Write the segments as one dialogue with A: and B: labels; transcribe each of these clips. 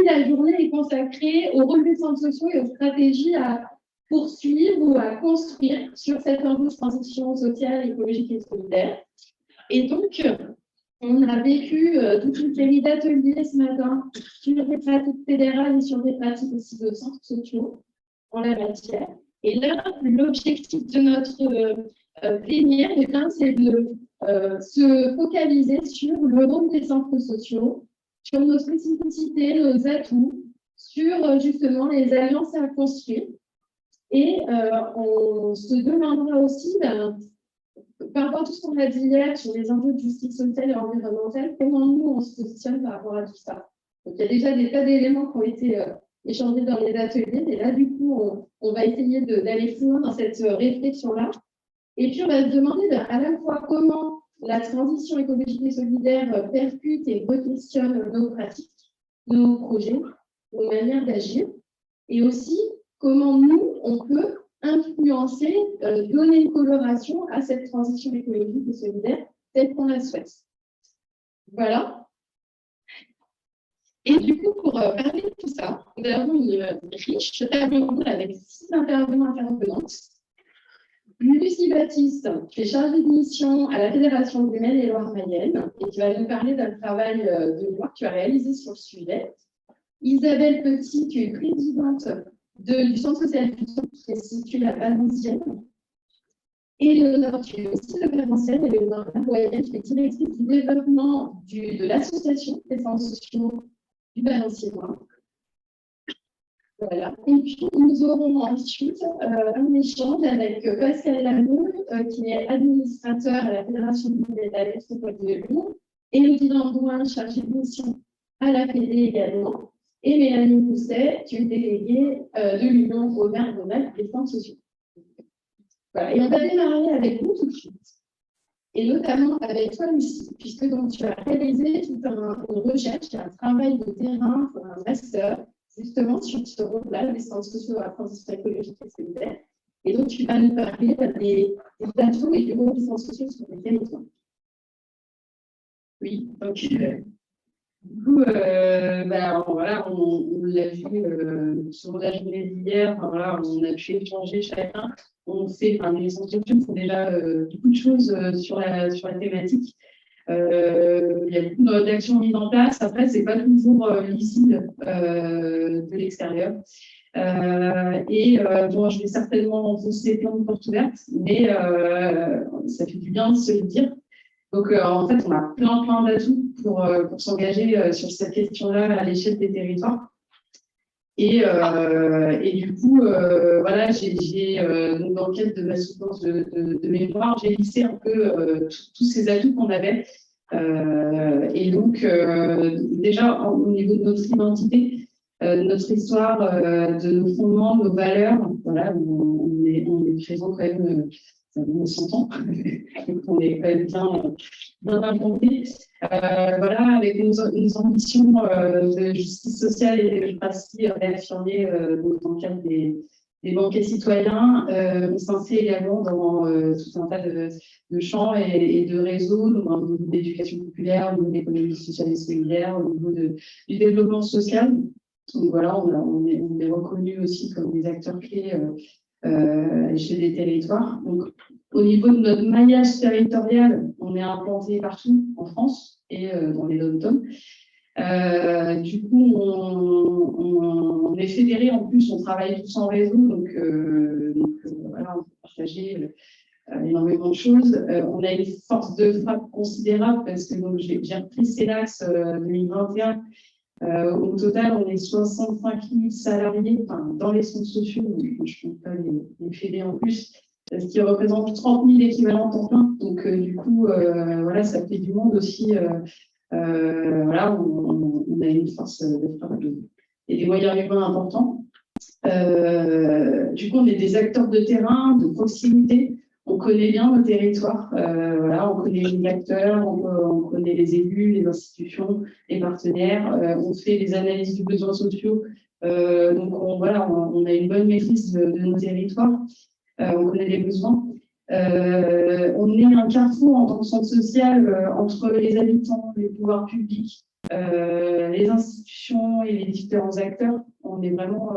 A: la journée est consacrée au rôle des centres sociaux et aux stratégies à poursuivre ou à construire sur cette enjeu de transition sociale, écologique et solidaire. Et donc, on a vécu toute une série d'ateliers ce matin sur des pratiques fédérales et sur des pratiques aussi de centres sociaux en la matière. Et là, l'objectif de notre plénière, c'est de se focaliser sur le rôle des centres sociaux, sur nos spécificités, nos atouts, sur justement les alliances à construire. Et on se demandera aussi, par rapport à tout ce qu'on a dit hier sur les enjeux de justice sociale et environnementale, comment nous, on se positionne par rapport à tout ça. Donc, il y a déjà des tas d'éléments qui ont été échangés dans les ateliers. Et là, du coup, on va essayer d'aller plus loin dans cette réflexion-là. Et puis, on va se demander à la fois comment la transition écologique et solidaire percute et re-questionne nos pratiques, nos projets, nos manières d'agir, et aussi comment nous, on peut influencer, donner une coloration à cette transition écologique et solidaire telle qu'on la souhaite. Voilà. Et du coup, pour parler de tout ça, nous avons une riche table ronde avec 6 intervenants intervenantes. Lucie Baptiste, qui est chargée de mission à la Fédération du Maine et Loire-Mayenne et qui va nous parler d'un travail de loi que tu as réalisé sur le sujet. Isabelle Petit, qui est présidente du Centre social qui est situé à Valenciennes. Et Léonore, qui est aussi de Valenciennes, et Léonore Laboyenne, qui est directrice du développement de l'association des centres sociaux du Valenciennois. Voilà. Et puis, nous aurons ensuite un échange avec Pascal Lamou, qui est administrateur à la Fédération du Monde de la métropole de Lyon, Élodie Landouin, chargée de mission à la Fédé également, et Mélanie Pousset, qui est déléguée de l'Union Auvergne-Rhône-Alpes des centres sociaux. Voilà. Et on va démarrer avec vous tout de suite, et notamment avec toi, Lucie, puisque donc, tu as réalisé toute une recherche, un travail de terrain, un master, justement sur ce rôle-là, les centres sociaux à la transition écologique et solidaire. Et donc, tu vas nous parler des atouts et du rôle des centres sociaux sur les territoires. Oui, donc, du coup, voilà, on l'a vu sur la journée d'hier, voilà, on a pu échanger chacun. On sait, les centres sociaux font déjà beaucoup de choses sur la thématique. Il y a beaucoup d'actions mises en place. Après, ce n'est pas toujours lisible de l'extérieur. Bon, je vais certainement enfoncer plein de portes ouvertes, mais ça fait du bien de se le dire. Donc, en fait, on a plein d'atouts pour s'engager sur cette question-là à l'échelle des territoires. Et du coup, voilà, donc dans le cadre de ma soutenance de mémoire, j'ai lissé un peu tous ces atouts qu'on avait. Et donc, déjà, au niveau de notre identité, notre histoire, de nos fondements, nos valeurs, voilà, on est présent quand même, ça fait 100 ans, donc on est quand même bien implanté. Voilà, avec nos ambitions de justice sociale et de démocratie réaffirmées dans le cadre des banquets citoyens, on s'inscrit également dans tout un tas de champs et de réseaux, donc au niveau de l'éducation populaire, au niveau de l'économie sociale et solidaire, au niveau du développement social. Donc voilà, on est reconnus aussi comme des acteurs clés à l'échelle des territoires. Donc, au niveau de notre maillage territorial, on est implanté partout en France et dans les dom-toms. Du coup, on est fédérés, en plus, on travaille tous en réseau, donc voilà, on peut partager énormément de choses. On a une force de frappe considérable parce que j'ai repris CELAX 2021. Au total, on est 65 000 salariés dans les centres sociaux, donc je ne compte pas les fédés en plus, ce qui représente 30 000 équivalents temps plein. Donc, du coup, voilà, ça fait du monde aussi. Voilà, on a une force de frappe et des moyens humains importants. Du coup, on est des acteurs de terrain, de proximité. On connaît bien nos territoires, voilà, on connaît les acteurs, on connaît les élus, les institutions, les partenaires, on fait des analyses du besoin sociaux, donc voilà, on a une bonne maîtrise de nos territoires, on connaît les besoins. On est un carrefour en tant que centre social entre les habitants, les pouvoirs publics, les institutions et les différents acteurs. On est vraiment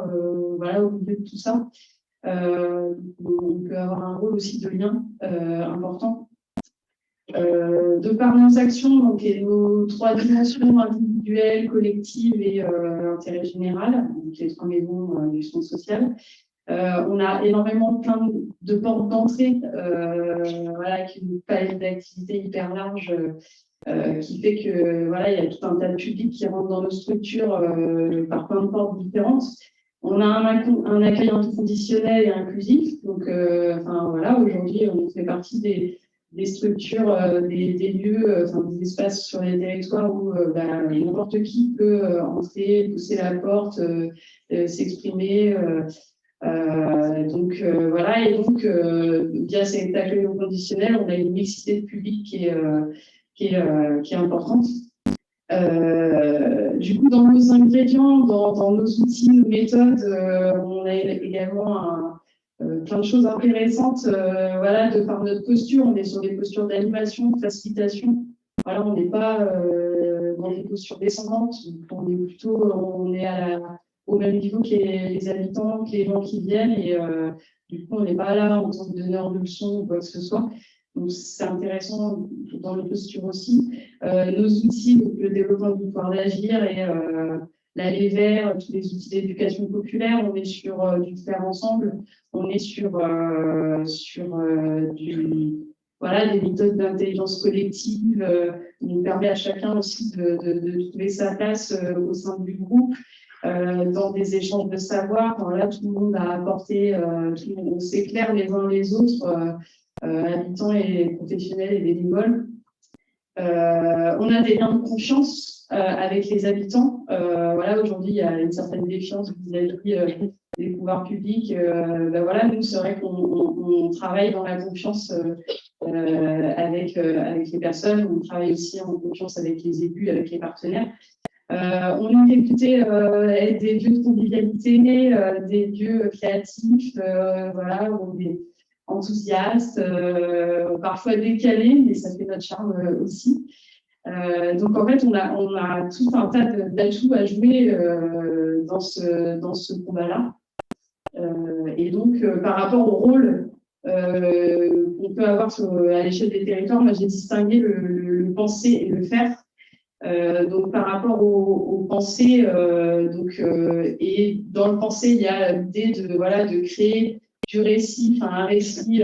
A: voilà, au milieu de tout ça. On peut avoir un rôle aussi de lien important. De par nos actions, donc, et nos trois dimensions individuelles, collectives et intérêt général, donc les trois maisons du fonds social, on a énormément plein de portes d'entrée, voilà, qui nous palette d'activités hyper large, qui fait que voilà, il y a tout un tas de publics qui rentrent dans nos structures par plein de portes différentes. On a un accueil inconditionnel et inclusif, donc enfin voilà, aujourd'hui on fait partie des structures, des lieux, des espaces sur les territoires où n'importe qui peut entrer, pousser la porte, s'exprimer. Voilà, et donc via cet accueil conditionnel, on a une mixité de public qui est importante. Du coup, dans nos ingrédients, dans nos outils, nos méthodes, on a également plein de choses intéressantes. Voilà, de par notre posture, on est sur des postures d'animation, de facilitation. Voilà, on n'est pas dans des postures descendantes. On est au même niveau que les habitants, que les gens qui viennent. Et du coup, on n'est pas là en tant que donneur de leçons ou quoi que ce soit. Donc, c'est intéressant dans nos postures aussi. Nos outils, donc le développement du pouvoir d'agir et l'aller vers, tous les outils d'éducation populaire, on est sur du faire ensemble, on est sur voilà, des méthodes d'intelligence collective, qui nous permet à chacun aussi de trouver sa place au sein du groupe, dans des échanges de savoir. Voilà, tout le monde a apporté, on s'éclaire les uns les autres, habitants et professionnels et bénévoles. On a des liens de confiance avec les habitants. Voilà, aujourd'hui, il y a une certaine défiance vis-à-vis des pouvoirs publics. Voilà, nous, c'est vrai qu'on travaille dans la confiance avec les personnes. On travaille aussi en confiance avec les élus, avec les partenaires. On est réputé être des lieux de convivialité, des lieux créatifs, voilà, des enthousiastes, parfois décalés, mais ça fait notre charme aussi. Donc en fait, on a tout un tas d'atouts à jouer dans ce combat-là. Et donc, par rapport au rôle qu'on peut avoir à l'échelle des territoires, moi j'ai distingué le penser et le faire. Donc par rapport aux pensées, et dans le penser, il y a l'idée de créer du récit, un récit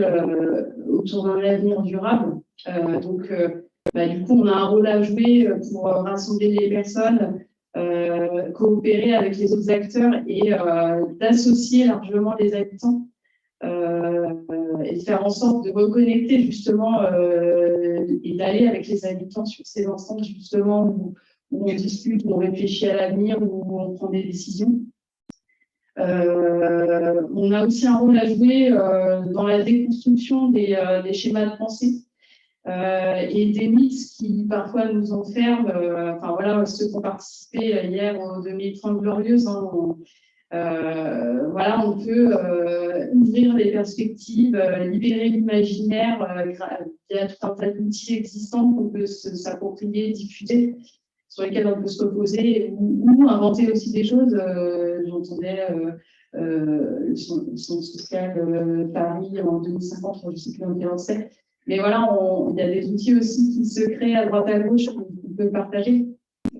A: autour d'un avenir durable. Du coup, on a un rôle à jouer pour rassembler les personnes, coopérer avec les autres acteurs et d'associer largement les habitants et de faire en sorte de reconnecter justement et d'aller avec les habitants sur ces instants justement où on discute, où on réfléchit à l'avenir, où on prend des décisions. On a aussi un rôle à jouer dans la déconstruction des schémas de pensée et des mythes qui parfois nous enferment. Voilà, ceux qui ont participé hier aux 2030 Glorieuses, voilà, on peut ouvrir les perspectives, libérer l'imaginaire via tout un tas d'outils existants qu'on peut s'approprier, diffuser, sur lesquels on peut se reposer ou inventer aussi des choses. J'entendais le centre social Paris en 2050, je ne sais plus en quel c'est. Mais voilà, il y a des outils aussi qui se créent à droite à gauche qu'on peut partager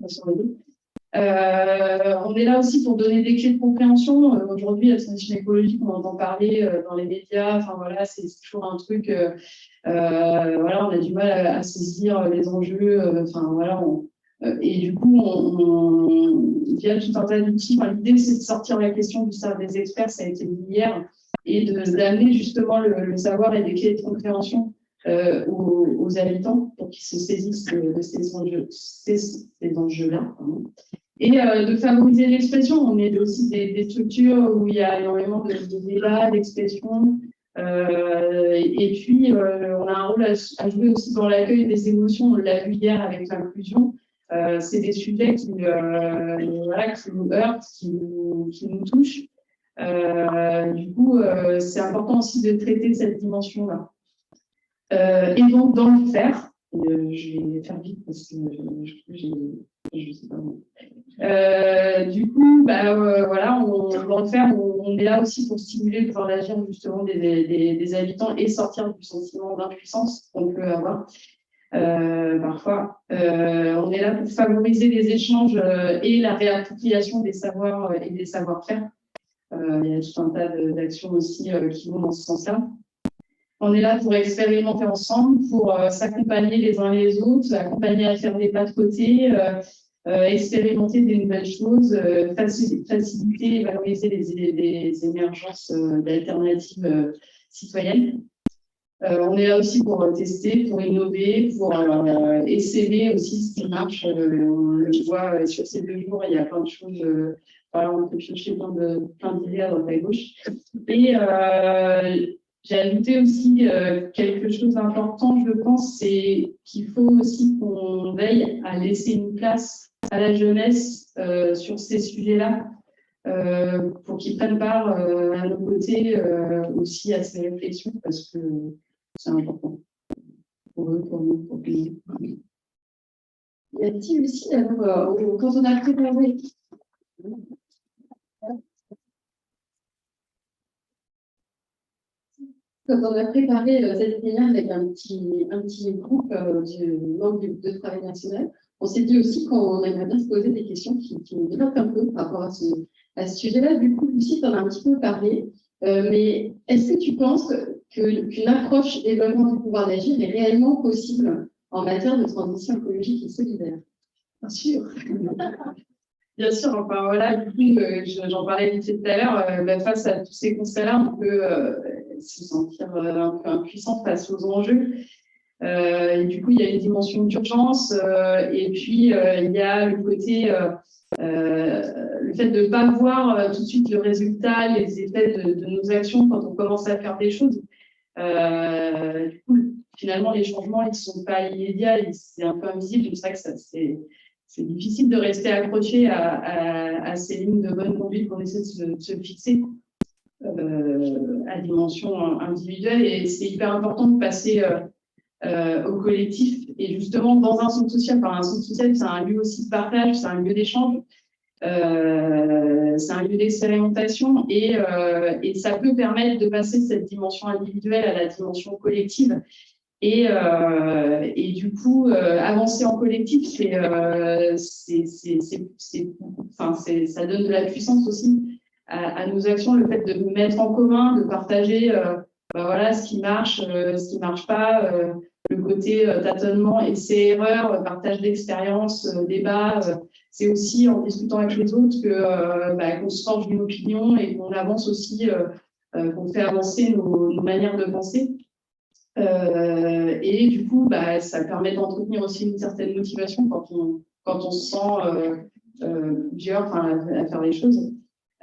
A: sur les deux. On est là aussi pour donner des clés de compréhension. Aujourd'hui, la transition écologique, on entend parler dans les médias. Voilà, c'est toujours un truc. Voilà, on a du mal à saisir les enjeux. Voilà, et du coup, via tout un tas d'outils. L'idée, c'est de sortir la question du savoir des experts. Ça a été dit hier, et d'amener justement le savoir et des clés de compréhension aux habitants pour qu'ils se saisissent de ces enjeux-là. Et de favoriser l'expression. On est aussi des structures où il y a énormément de débats, d'expression. Et puis, on a un rôle à jouer aussi dans l'accueil des émotions. On l'a vu hier avec l'inclusion. C'est des sujets qui nous heurtent, qui nous touchent. Du coup, c'est important aussi de traiter cette dimension-là. Et donc, dans le faire, je vais faire vite parce que j'ai Je sais pas. Du coup, voilà, dans le faire, on est là aussi pour stimuler le pouvoir d'agir justement des habitants et sortir du sentiment d'impuissance qu'on peut avoir parfois. On est là pour favoriser les échanges et la réappropriation des savoirs et des savoir-faire. Il y a tout un tas d'actions aussi qui vont dans ce sens-là. On est là pour expérimenter ensemble, pour s'accompagner les uns les autres, s'accompagner à faire des pas de côté, expérimenter des nouvelles choses, faciliter et valoriser les émergences d'alternatives citoyennes. On est là aussi pour tester, pour innover, pour essayer aussi ce qui marche. On le voit sur ces 2 jours, il y a plein de choses. Voilà, on peut chercher plein d'idées à droite à gauche. Et j'ai ajouté aussi quelque chose d'important, je pense, c'est qu'il faut aussi qu'on veille à laisser une place à la jeunesse sur ces sujets-là, pour qu'ils prennent part à nos côtés aussi à ces réflexions, parce que c'est important pour eux, pour nous, pour le pays.
B: Y a-t-il aussi, alors, quand on a préparé cette plénière avec un petit groupe du membre de Travail national, on s'est dit aussi qu'on aimerait bien se poser des questions qui nous développent un peu par rapport à ce sujet-là. Du coup, Lucie, tu en as un petit peu parlé, mais est-ce que tu penses qu'une approche développement du pouvoir d'agir est réellement possible en matière de transition écologique et solidaire?
A: Bien sûr. Bien sûr, enfin voilà, du coup, j'en parlais vite fait tout à l'heure, face à tous ces constats-là, on peut se sentir un peu impuissant face aux enjeux. Et du coup, il y a une dimension d'urgence, et puis il y a le côté, le fait de ne pas voir tout de suite le résultat, les effets de nos actions quand on commence à faire des choses. Du coup, finalement, les changements, ils ne sont pas immédiats, c'est un peu invisible, c'est pour ça que c'est difficile de rester accroché à ces lignes de bonne conduite qu'on essaie de se fixer à dimension individuelle. Et c'est hyper important de passer au collectif. Et justement, dans un centre social, un centre social, c'est un lieu aussi de partage, c'est un lieu d'échange, c'est un lieu d'expérimentation. Et ça peut permettre de passer de cette dimension individuelle à la dimension collective. Et du coup, avancer en collectif, ça donne de la puissance aussi à nos actions, le fait de mettre en commun, de partager voilà, ce qui marche pas, le côté tâtonnement, essai-erreur, partage d'expériences, débat. C'est aussi en discutant avec les autres qu'on se forge une opinion et qu'on avance aussi, qu'on fait avancer nos manières de penser. Et du coup, ça permet d'entretenir aussi une certaine motivation quand on se sent plusieurs à faire les choses.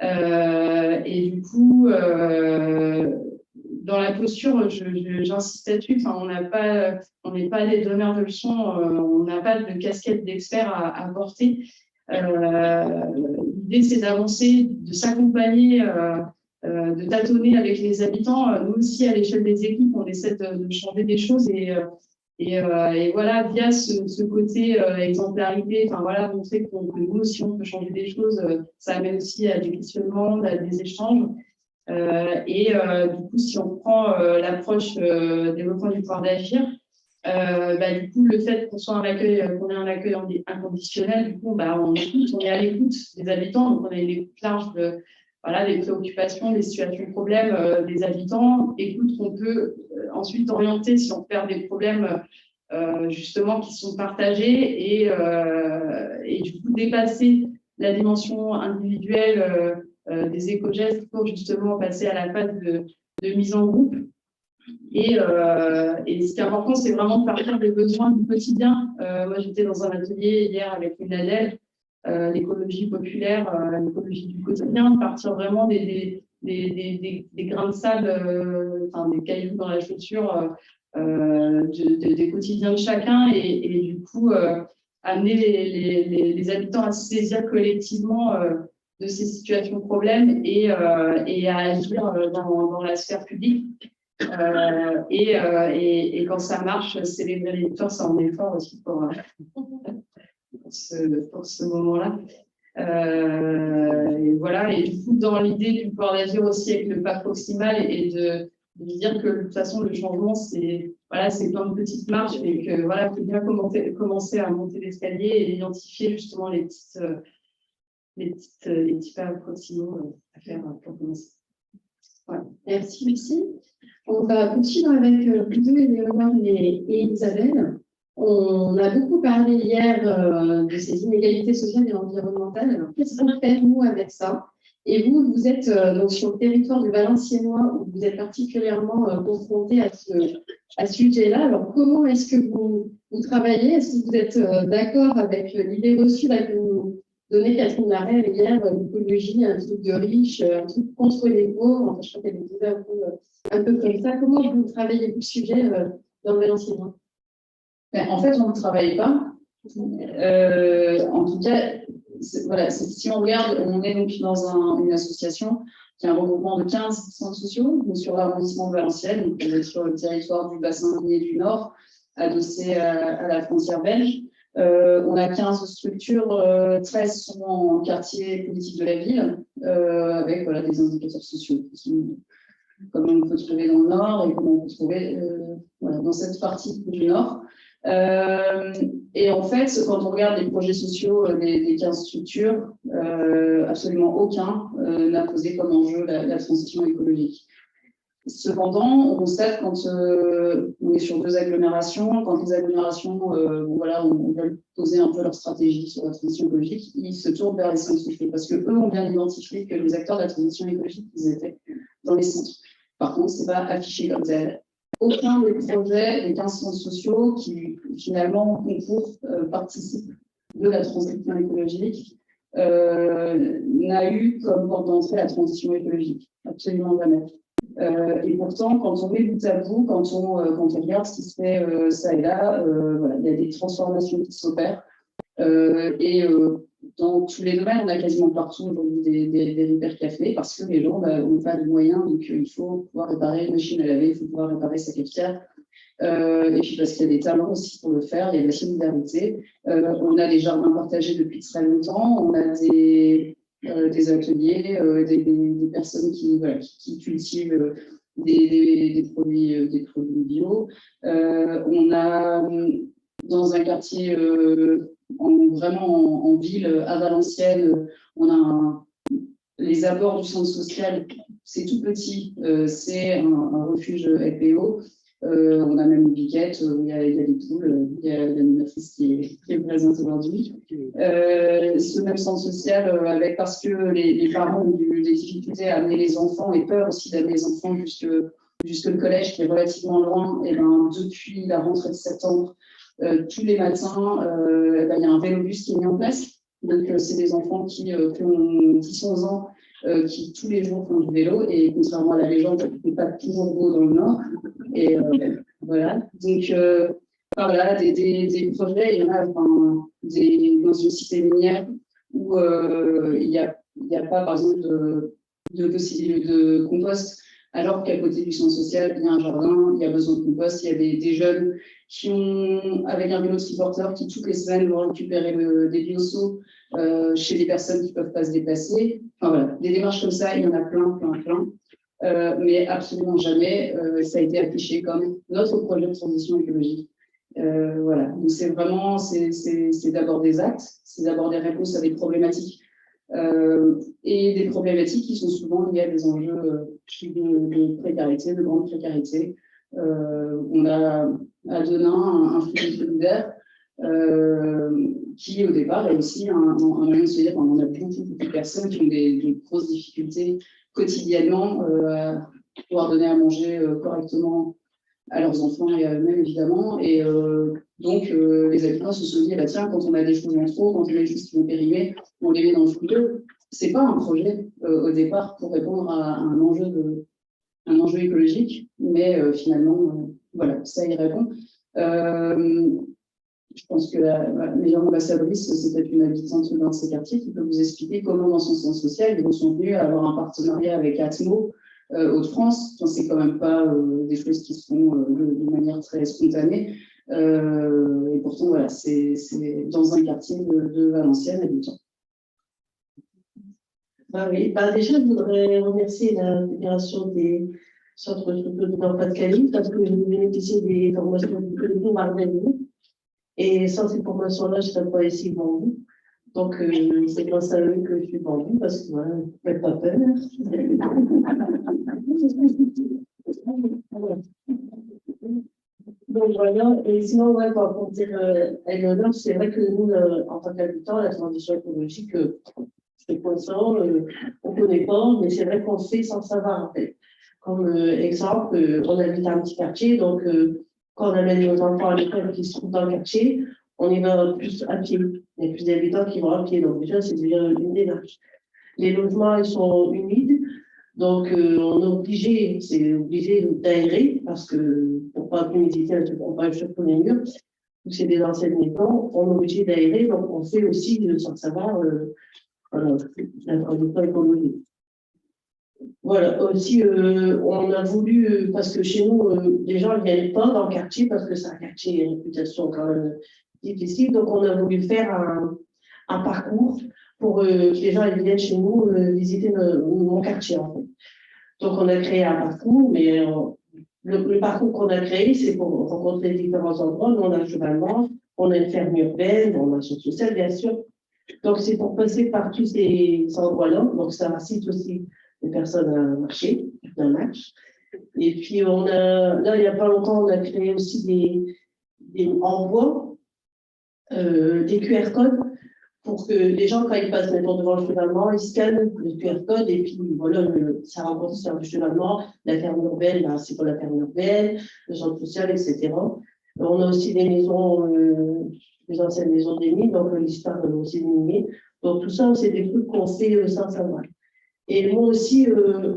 A: Et du coup, dans la posture, j'insiste là-dessus, on n'est pas des donneurs de leçons, on n'a pas de casquette d'expert à porter. L'idée, c'est d'avancer, de s'accompagner, de tâtonner avec les habitants. Nous aussi, à l'échelle des équipes, on essaie de changer des choses et voilà, via ce côté exemplarité, voilà, montrer que nous aussi, on peut changer des choses. Ça amène aussi à des questionnements, à des échanges. Du coup, si on prend l'approche développement du pouvoir d'agir, du coup, le fait qu'on soit qu'on ait un accueil inconditionnel, du coup, on écoute, on est à l'écoute des habitants, donc on a une écoute large de voilà, des préoccupations, des situations de problèmes des habitants, écoute qu'on peut ensuite orienter si on perd des problèmes justement qui sont partagés et du coup dépasser la dimension individuelle des éco-gestes pour justement passer à la phase de mise en groupe. Et ce qui est important, c'est vraiment de partir des besoins du quotidien. Moi, j'étais dans un atelier hier avec une ADEL, l'écologie populaire, l'écologie du quotidien, de partir vraiment des grains de sable, des cailloux dans la chaussure des quotidiens de chacun et du coup, amener les habitants à se saisir collectivement de ces situations de problèmes et à agir dans la sphère publique. Et quand ça marche, célébrer les victoires, ça en est fort aussi pour pour ce moment-là. Et voilà, et du coup, dans l'idée du pouvoir d'agir aussi avec le pas proximal et de dire que de toute façon, le changement, c'est voilà, plein de petites marches et que voilà, il faut bien commencer à monter l'escalier et identifier justement les petits pas proximaux à faire pour commencer.
B: Voilà. Merci, Lucie. On va poursuivre avec Ludo, Éléonore et Isabelle. On a beaucoup parlé hier de ces inégalités sociales et environnementales. Alors, qu'est-ce qu'on fait, nous, avec ça? Et vous êtes donc sur le territoire du Valenciennois, où vous êtes particulièrement confronté à ce sujet-là. Alors, comment est-ce que vous travaillez? Est-ce que vous êtes d'accord avec l'idée reçue là, que vous donnez Catherine Larrey hier, l'écologie, un truc de riche, un truc contre les pauvres? Enfin, je crois qu'elle disait un peu comme ça. Comment vous travaillez le sujet dans le Valenciennois?
C: En fait, on ne travaille pas. En tout cas, voilà, si on regarde, on est donc dans une association qui a un regroupement de 15 centres sociaux sur l'arrondissement de Valenciennes, donc on est sur le territoire du bassin minier du Nord, adossé à la frontière belge. On a 15 structures, 13 sont en quartier politique de la ville, avec voilà, des indicateurs sociaux qui sont comme on peut trouver dans le Nord et comme on peut trouver voilà, dans cette partie du Nord. Et en fait, quand on regarde les projets sociaux des 15 structures, absolument aucun n'a posé comme enjeu la transition écologique. Cependant, on constate quand on est sur deux agglomérations, quand les agglomérations voilà, on veut poser un peu leur stratégie sur la transition écologique, ils se tournent vers les centres sociaux parce qu'eux ont bien identifié que les acteurs de la transition écologique, ils étaient dans les centres. Par contre, ce n'est pas affiché comme tel. Aucun des projets des 15 centres sociaux qui, finalement, en concours, participent de la transition écologique n'a eu comme porte d'entrée la transition écologique. Absolument jamais. Et pourtant, quand on met bout à bout, quand on regarde ce qui se fait ça et là, voilà, il y a des transformations qui s'opèrent. Dans tous les domaines, on a quasiment partout aujourd'hui des hypercafés parce que les gens n'ont pas de moyens, donc il faut pouvoir réparer une machine à laver, il faut pouvoir réparer sa cafetière. Et puis parce qu'il y a des talents aussi pour le faire, il y a de la solidarité. On a des jardins partagés depuis très longtemps, on a des ateliers, des personnes qui cultivent des produits bio. On a dans un quartier vraiment en ville, à Valenciennes, on a les abords du centre social, c'est tout petit, c'est un refuge LPO. On a même une biquette, il y a des poules, il y a l'animatrice qui est présente aujourd'hui. Ce même centre social, parce que les parents ont des difficultés à amener les enfants et peur aussi d'amener les enfants jusque le collège qui est relativement loin, et depuis la rentrée de septembre, tous les matins, il y a un vélobus qui est mis en place. Donc, c'est des enfants qui ont 10-11 ans, qui tous les jours font du vélo, et contrairement à la légende, il n'est pas toujours beau dans le Nord. Et voilà. Donc, voilà, des projets, il y en a dans une cité minière où il n'y a pas, par exemple, de possibilité de compost, alors qu'à côté du centre social, il y a un jardin, il y a besoin de compost, il y a des jeunes qui ont, avec un vélo de triporteur, qui toutes les semaines vont récupérer des bioseaux chez des personnes qui ne peuvent pas se déplacer. Enfin voilà, des démarches comme ça, il y en a plein. Mais absolument jamais ça a été affiché comme notre projet de transition écologique. Voilà, donc c'est vraiment, c'est d'abord des actes, c'est d'abord des réponses à des problématiques. Et des problématiques qui sont souvent liées à des enjeux de précarité, de grande précarité. On a à Denain un fruit solidaire qui, au départ, est aussi un moyen de se dire qu'on a beaucoup de personnes qui ont des grosses difficultés quotidiennement à pouvoir donner à manger correctement à leurs enfants et à eux-mêmes, évidemment. Et donc, les habitants se sont dit, tiens, quand on a des choses en trop, quand on a des choses qui vont périmer, on les met dans le frigo. Ce n'est pas un projet, au départ, pour répondre à un enjeu écologique, mais finalement, voilà, ça y répond. Je pense que la meilleure ambassadrice, c'est peut-être une habitante d'un de ces quartiers qui peut vous expliquer comment, dans son centre social, ils sont venus avoir un partenariat avec Atmo, Hauts-de-France. Enfin, c'est quand même pas des choses qui se font de manière très spontanée. Et pourtant, voilà, c'est dans un quartier de Valenciennes habitant.
D: Oui, déjà, je voudrais remercier la Fédération des centres de Nord-Pas-de-Calais parce que je bénéficie des formations du collectif Marvel. Et sans ces formations-là, je ne serais pas ici vendue. Donc, c'est grâce à eux que je suis vendue parce que, voilà, ne faites pas peur. Donc, voilà. Et sinon, ouais, pour dire à Eleonore, c'est vrai que nous, en tant qu'habitants, la transition écologique, c'est conscient, on ne connaît pas, mais c'est vrai qu'on fait sans savoir, en fait. Comme exemple, on habite un petit quartier, donc quand on amène nos enfants à l'école qui se trouvent dans le quartier, on y va plus à pied. Il y a plus d'habitants qui vont à pied, donc déjà, c'est déjà une démarche. Les logements, ils sont humides, donc on est obligé d'aérer, parce que pour pas que l'humidité ne se propage sur tous les murs, c'est des anciennes maisons, on est obligé d'aérer, donc on fait aussi, sans savoir, la transition écologique. Voilà, aussi, on a voulu, parce que chez nous, les gens ne viennent pas dans le quartier, parce que c'est un quartier à réputation quand même difficile, donc on a voulu faire un parcours pour que les gens ils viennent chez nous visiter mon quartier, en fait. Donc on a créé un parcours, mais le parcours qu'on a créé, c'est pour rencontrer différents endroits. Nous, on a un chevalement, on a une ferme urbaine, on a un centre social, bien sûr. Donc, c'est pour passer par tous ces endroits-là. Donc, ça incite aussi les personnes à marcher, un match. Et puis, là, il n'y a pas longtemps, on a créé aussi envois, des QR codes pour que les gens, quand ils passent maintenant devant le chevalement, ils scannent le QR code et puis, voilà, ça rencontre sur le chevalement, la ferme urbaine, ben, c'est pour la ferme urbaine, le centre social, etc. On a aussi des maisons, les anciennes maisons des mines, donc l'histoire aussi des mines. Donc tout ça, c'est des trucs qu'on fait sans savoir. Et moi aussi,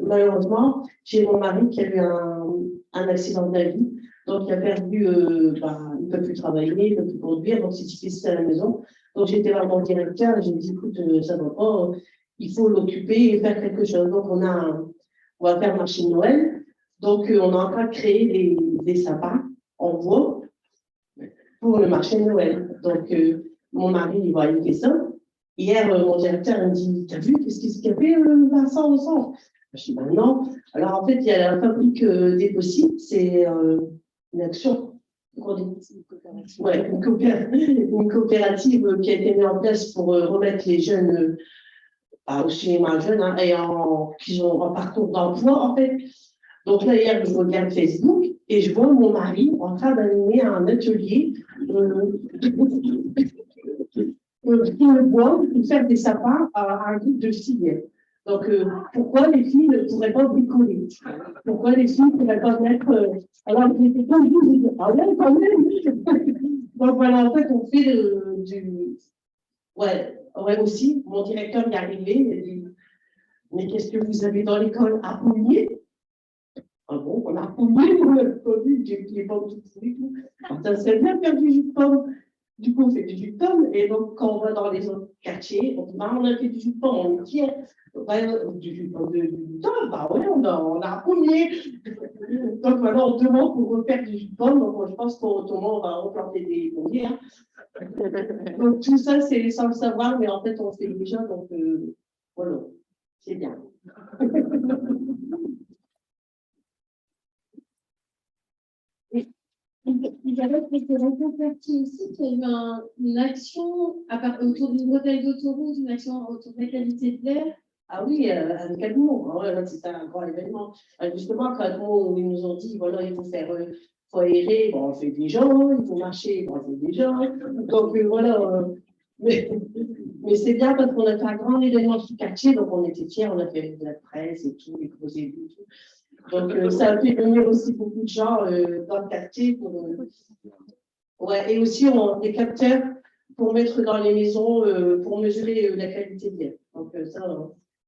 D: malheureusement, j'ai mon mari qui a eu un accident de la vie. Donc il a perdu, il ne peut plus travailler, il ne peut plus conduire, donc c'est difficile à la maison. Donc j'étais voir mon directeur et j'ai dit, écoute, ça ne va pas, il faut l'occuper et faire quelque chose. Donc on va faire marché de Noël. Donc on est en train de créer des sapins en bois pour le marché de Noël. Donc, mon mari, il va aller ça. Hier, mon directeur, il me dit, t'as vu, qu'est-ce qu'il a fait, Vincent, au centre? Je dis, ben non. Alors, en fait, il y a la fabrique des possibles, c'est une action, ouais, une coopérative qui a été mise en place pour remettre les jeunes au cinéma jeune, hein, et qui ont un parcours d'emploi, en fait. Donc là, hier, je regarde Facebook et je vois mon mari en train d'animer un atelier pour le bois, pour faire des sapins à un groupe de filles. Donc, pourquoi les filles ne pourraient pas bricoler? Pourquoi les filles ne pourraient pas mettre... alors, j'étais pas dit, ah ouais, quand même. Donc, voilà, en fait, on fait du... Ouais, aussi, mon directeur est arrivé, il a dit, mais qu'est-ce que vous avez dans l'école à pouiller? Ah bon, on a pouillé pour le Covid, j'ai les pommes toutes pourries. Ça serait bien faire du jus de pomme. Du coup, on fait du jus de pomme. Et donc, quand on va dans les autres quartiers, on dit, bah, on a fait du jus de pomme, on est fiers. Du jus de pomme de pomme, bah ouais, on a pouillé. Donc, voilà, on demande pour refaire du jus de pomme. Donc, je pense qu'au moment, on va replanter des pommiers. Hein. Donc, tout ça, c'est sans le savoir, mais en fait, on fait déjà. Donc, voilà, c'est bien.
B: Il y avait quelques parties aussi qu'il y a eu une action autour d'une bretelle d'autoroute, une action autour de la qualité de l'air.
D: Ah oui, avec Admo, ouais, c'était un grand événement. Justement, quand Admo, ils nous ont dit, voilà, il faut aérer, bon, on fait des gens, il faut marcher, bon, on fait des gens. Donc voilà, mais c'est bien parce qu'on a fait un grand événement sur le quartier, donc on était fiers, on a fait de la presse et tout, les gros élus et tout. Donc, ça a fait venir aussi beaucoup de gens dans le quartier. Ouais, et aussi, on a des capteurs pour mettre dans les maisons, pour mesurer la qualité de l'air. Donc, ça,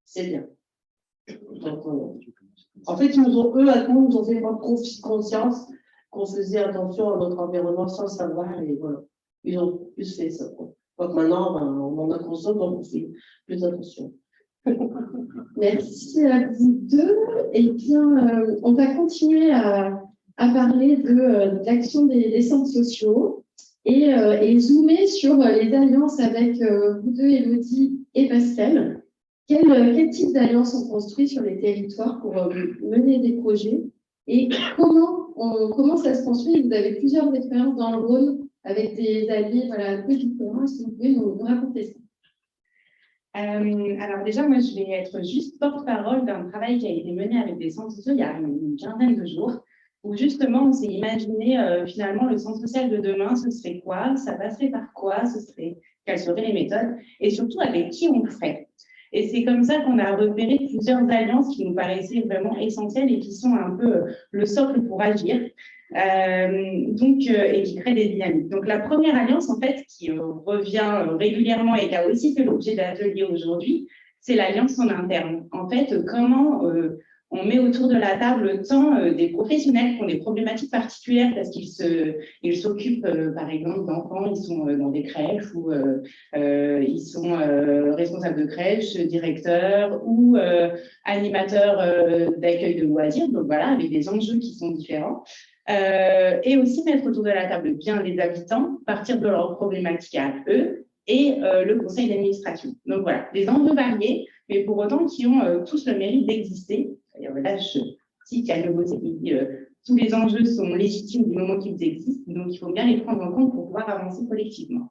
D: c'est bien. Donc, en fait, eux, à nous, nous ont fait prendre conscience qu'on faisait attention à notre environnement sans savoir. Et voilà, ils ont plus fait ça. Quoi. Donc, maintenant, ben, on en a conscience, donc on fait plus attention.
B: Merci à vous deux. Eh bien, on va continuer à à parler de l'action des centres sociaux et zoomer sur les alliances avec vous deux, Élodie et Pascal. Quel type d'alliance on construit sur les territoires pour mener des projets et comment ça se construit? Vous avez plusieurs expériences dans le Rhône avec des alliés un peu différents. Est-ce que vous pouvez nous raconter ça?
E: Alors déjà, moi, je vais être juste porte-parole d'un travail qui a été mené avec des centres sociaux il y a une quinzaine de jours, où justement, on s'est imaginé finalement le centre social de demain, ce serait quoi? Ça passerait par quoi? Quelles seraient les méthodes? Et surtout, avec qui on le ferait? Et c'est comme ça qu'on a repéré plusieurs alliances qui nous paraissaient vraiment essentielles et qui sont un peu le socle pour agir. Et qui crée des dynamiques. Donc, la première alliance, en fait, qui revient régulièrement et qui a aussi fait l'objet d'ateliers aujourd'hui, c'est l'alliance en interne. En fait, comment on met autour de la table tant des professionnels qui ont des problématiques particulières parce qu'ils s'occupent, par exemple, d'enfants, ils sont dans des crèches ou ils sont responsables de crèches, directeurs ou animateurs d'accueil de loisirs, donc voilà, avec des enjeux qui sont différents. Et aussi mettre autour de la table bien les habitants, partir de leurs problématiques à eux et le conseil d'administration. Donc voilà, des enjeux variés, mais pour autant qui ont tous le mérite d'exister. Là, je cite Yann Le Gauthier qui dit tous les enjeux sont légitimes du moment qu'ils existent, donc il faut bien les prendre en compte pour pouvoir avancer collectivement.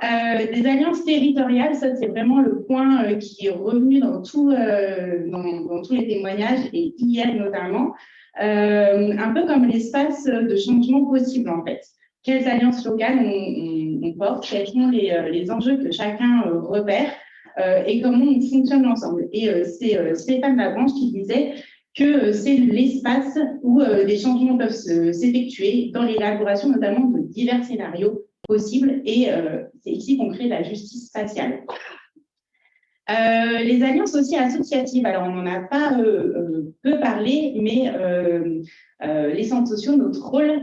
E: Des alliances territoriales, ça c'est vraiment le point qui est revenu dans tous les témoignages et hier notamment. Un peu comme l'espace de changement possible en fait. Quelles alliances locales on porte, quels sont les enjeux que chacun repère et comment on fonctionne ensemble. Et c'est Stéphane Labranche qui disait que c'est l'espace où des changements peuvent s'effectuer dans l'élaboration notamment de divers scénarios possibles et c'est ici qu'on crée la justice spatiale. Les alliances aussi associatives, alors on n'en a pas peu parlé, mais les centres sociaux, notre rôle,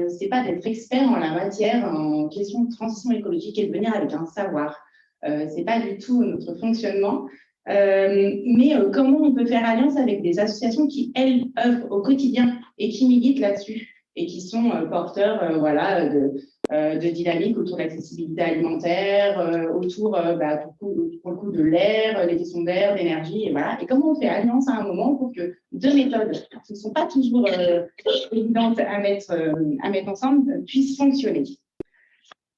E: c'est pas d'être expert en la matière, en question de transition écologique et de venir avec un savoir. C'est pas du tout notre fonctionnement. Mais comment on peut faire alliance avec des associations qui, elles, œuvrent au quotidien et qui militent là-dessus et qui sont porteurs voilà, de dynamique autour de l'accessibilité alimentaire, autour pour le coup de l'air, les questions d'air, d'énergie, et voilà. Et comment on fait alliance à un moment pour que deux méthodes qui ne sont pas toujours évidentes à mettre ensemble puissent fonctionner.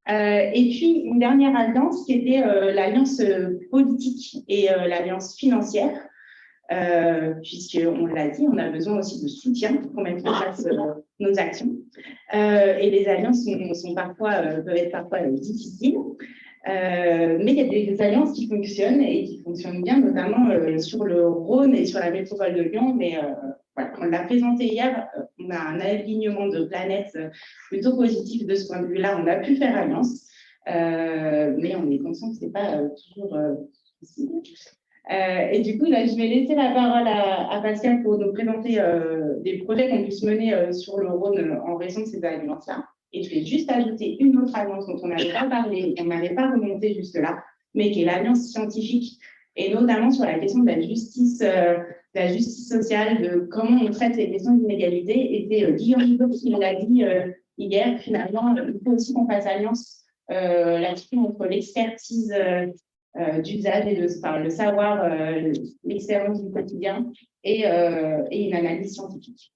E: Et puis, une dernière alliance qui était l'alliance politique et l'alliance financière, puisqu'on l'a dit, on a besoin aussi de soutien pour mettre en place nos actions. Et les alliances peuvent être parfois difficiles, mais il y a des alliances qui fonctionnent et qui fonctionnent bien, notamment sur le Rhône et sur la métropole de Lyon, mais voilà, on l'a présenté hier, on a un alignement de planètes plutôt positif de ce point de vue-là, on a pu faire alliance, mais on est conscient que ce n'est pas toujours possible. Et du coup, là, je vais laisser la parole à Pascal pour nous présenter des projets qu'on puisse mener sur le Rhône en raison de ces alliances-là. Et je vais juste ajouter une autre alliance dont on n'avait pas parlé, on n'avait pas remonté jusque-là, mais qui est l'alliance scientifique, et notamment sur la question de la justice sociale, de comment on traite les questions d'inégalité. Et c'est Guillaume Rigaud qui l'a dit hier, finalement, il faut aussi qu'on fasse alliance là-dessus entre l'expertise d'usage et le savoir, l'expérience du quotidien et une analyse scientifique.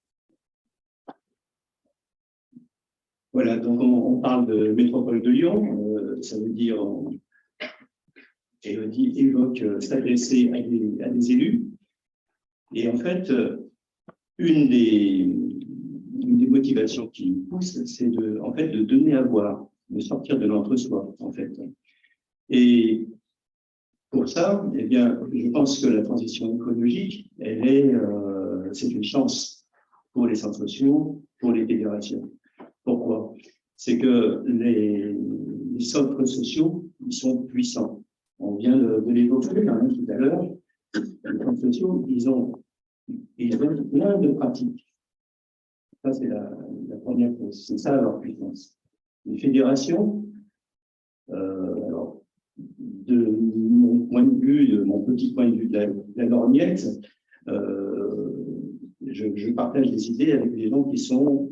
F: Voilà, donc on parle de métropole de Lyon, ça veut dire, Élodie évoque s'adresser à des élus. Et en fait, une des motivations qui pousse, c'est de donner à voir, de sortir de l'entre-soi, en fait. Et pour ça, eh bien, je pense que la transition écologique, c'est une chance pour les centres sociaux, pour les fédérations. Pourquoi? C'est que les centres sociaux, ils sont puissants. On vient de l'évoquer tout à l'heure. Les centres sociaux, ils ont plein de pratiques. Ça, c'est la première chose. C'est ça leur puissance. Les fédérations, alors, de mon point de vue, de mon petit point de vue de la lorgnette, je partage des idées avec des gens qui sont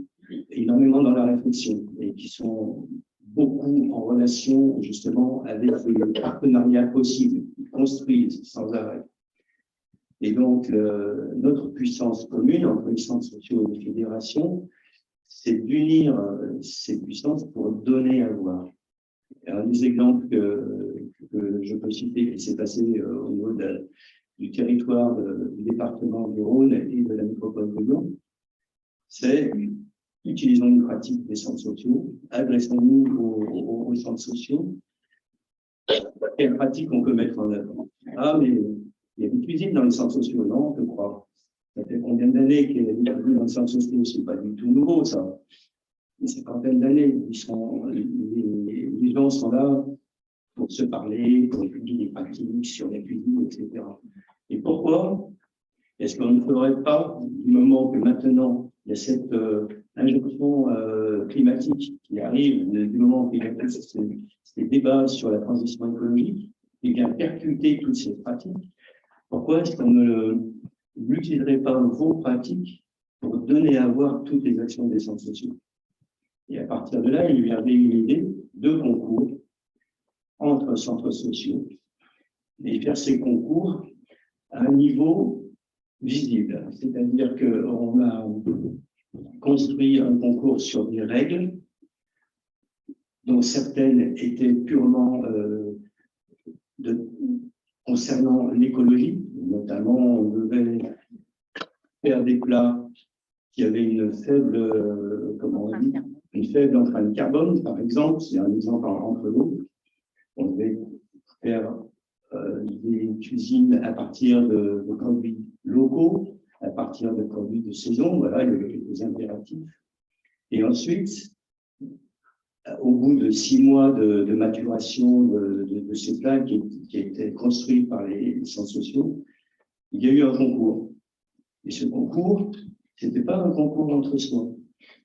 F: énormément dans la réflexion et qui sont beaucoup en relation justement avec les partenariats possibles, qui construisent sans arrêt. Et donc, notre puissance commune entre les centres sociaux et les fédérations, c'est d'unir ces puissances pour donner à voir. Un des exemples que je peux citer qui s'est passé au niveau du territoire du département du Rhône et de la métropole de Lyon, c'est utilisons une pratique des centres sociaux, adressons-nous aux centres sociaux. Quelle pratique on peut mettre en œuvre? Ah, mais il y a des cuisines dans les centres sociaux, non, je crois. Ça fait combien d'années qu'il y a des cuisines dans les centres sociaux? C'est pas du tout nouveau, ça. Une cinquantaine d'années. Les gens sont là pour se parler, pour étudier des pratiques sur la cuisine, etc. Et pourquoi est-ce qu'on ne ferait pas, du moment que maintenant il y a cette injonction climatique qui arrive, du moment qu'il y a ces débats sur la transition écologique, et bien percuter toutes ces pratiques, pourquoi est-ce qu'on n'utiliserait pas vos pratiques pour donner à voir toutes les actions des centres sociaux? Et à partir de là, il y avait une idée de concours entre centres sociaux et faire ces concours à un niveau visible. C'est-à-dire qu'on a construit un concours sur des règles dont certaines étaient purement concernant l'écologie, notamment on devait faire des plats qui avaient une faible, une faible empreinte carbone, par exemple, c'est un exemple entre nous. On devait faire des cuisines à partir de produits locaux, à partir de produits de saison, voilà, il y avait quelques impératifs. Et ensuite, au bout de 6 mois de maturation de ces plats qui étaient construits par les centres sociaux, il y a eu un concours. Et ce concours, ce n'était pas un concours entre soi.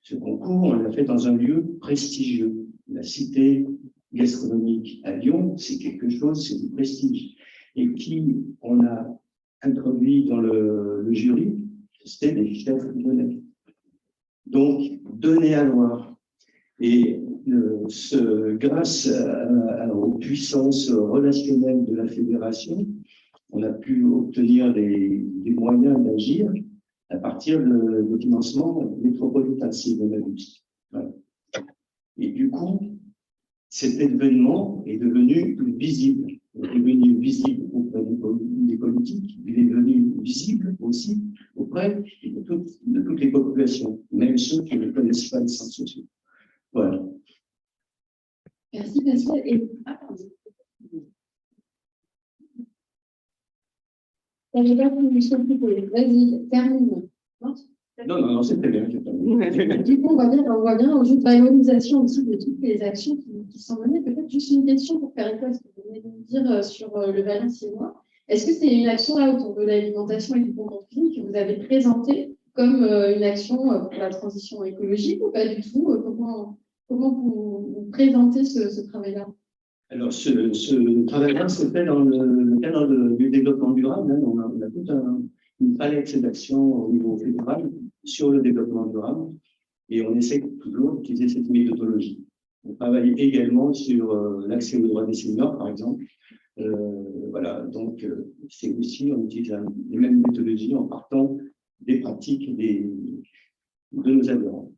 F: Ce concours, on l'a fait dans un lieu prestigieux. La cité gastronomique à Lyon, c'est quelque chose, c'est du prestige. Et qui on a introduit dans le jury, c'était des chefs lyonnais. Donc, donner à voir. Et grâce aux puissances relationnelles de la fédération, on a pu obtenir des moyens d'agir à partir de financement métropolitain, si on a vu. Voilà. Et du coup, cet événement est devenu visible. Il est devenu visible auprès des politiques, il est devenu visible aussi auprès de toutes les populations, même ceux qui ne connaissent pas les centres sociaux. Voilà.
B: Merci, Pascal. Vas-y, termine.
F: Non, c'est très bien.
B: Du coup, on voit bien au jeu de valorisation aussi de toutes les actions qui sont menées. Peut-être juste une question pour faire écho à ce que vous venez de nous dire sur le Valenciennois. Est-ce que c'est une action là autour de l'alimentation et du concours cuisine que vous avez présentée comme une action pour la transition écologique ou pas du tout? Comment vous présentez ce travail-là?
F: Alors, ce travail-là se fait dans le cadre du développement durable. Hein. On a toute une palette d'actions au niveau fédéral sur le développement durable et on essaie toujours d'utiliser cette méthodologie. On travaille également sur l'accès aux droits des seniors, par exemple. Voilà, donc c'est aussi, on utilise les mêmes méthodologies en partant des pratiques de nos adhérents.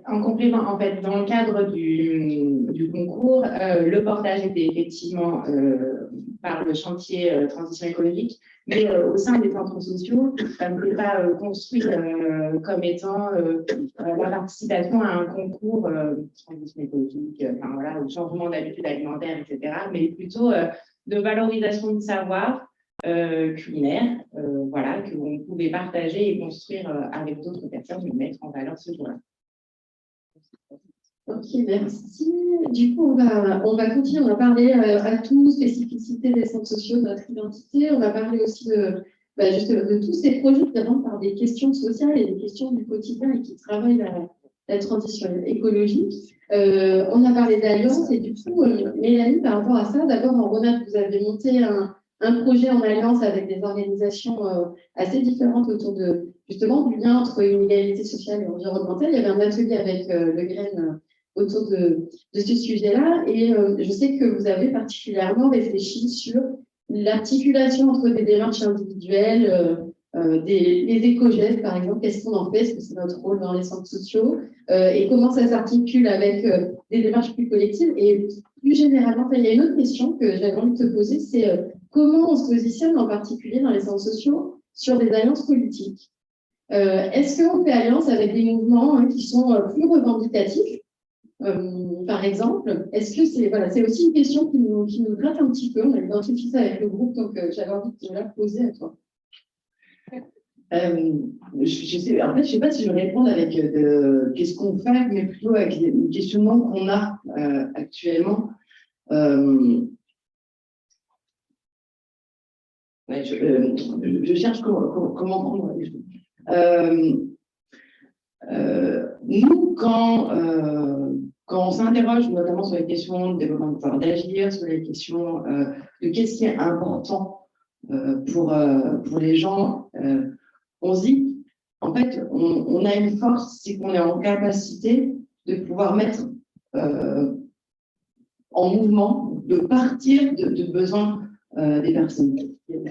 E: En complément, en fait, dans le cadre du concours, le portage était effectivement par le chantier transition écologique, mais au sein des centres sociaux, ça ne peut pas construire comme étant la participation à un concours transition écologique, enfin voilà, au changement d'habitude alimentaire, etc., mais plutôt de valorisation du savoir culinaire, voilà, que l'on pouvait partager et construire avec d'autres personnes et mettre en valeur ce jour-là.
B: Ok, merci. Du coup, on va continuer. On va parler à tout, spécificité des centres sociaux, de notre identité. On va parler aussi juste de tous ces projets qui rentrent par des questions sociales et des questions du quotidien et qui travaillent la transition écologique. On a parlé d'alliance et du coup, Mélanie, par rapport à ça, d'abord en Rhône-Alpes, vous avez monté un projet en alliance avec des organisations assez différentes autour de, justement, du lien entre inégalité sociale et environnementale. Il y avait un atelier avec Le Grain autour de ce sujet-là. Et je sais que vous avez particulièrement réfléchi sur l'articulation entre des démarches individuelles, les éco-gestes, par exemple, qu'est-ce qu'on en fait? Est-ce que c'est notre rôle dans les centres sociaux? Et comment ça s'articule avec des démarches plus collectives? Et plus généralement, il y a une autre question que j'avais envie de te poser, c'est comment on se positionne en particulier dans les centres sociaux sur des alliances politiques? Est-ce qu'on fait alliance avec des mouvements qui sont plus revendicatifs? Par exemple, est-ce que c'est aussi une question qui nous gratte un petit peu? On a identifié ça avec le groupe, donc j'avais envie de te la poser à toi.
G: Je sais pas si je vais répondre avec qu'est-ce qu'on fait, mais plutôt avec les questionnements qu'on a actuellement. Je cherche comment prendre les choses. Nous, quand on s'interroge notamment sur les questions de développement de pouvoir d'agir, sur les questions de qu'est-ce qui est important pour les gens, on se dit, en fait, on a une force, c'est qu'on est en capacité de pouvoir mettre en mouvement, de partir de besoins des personnes.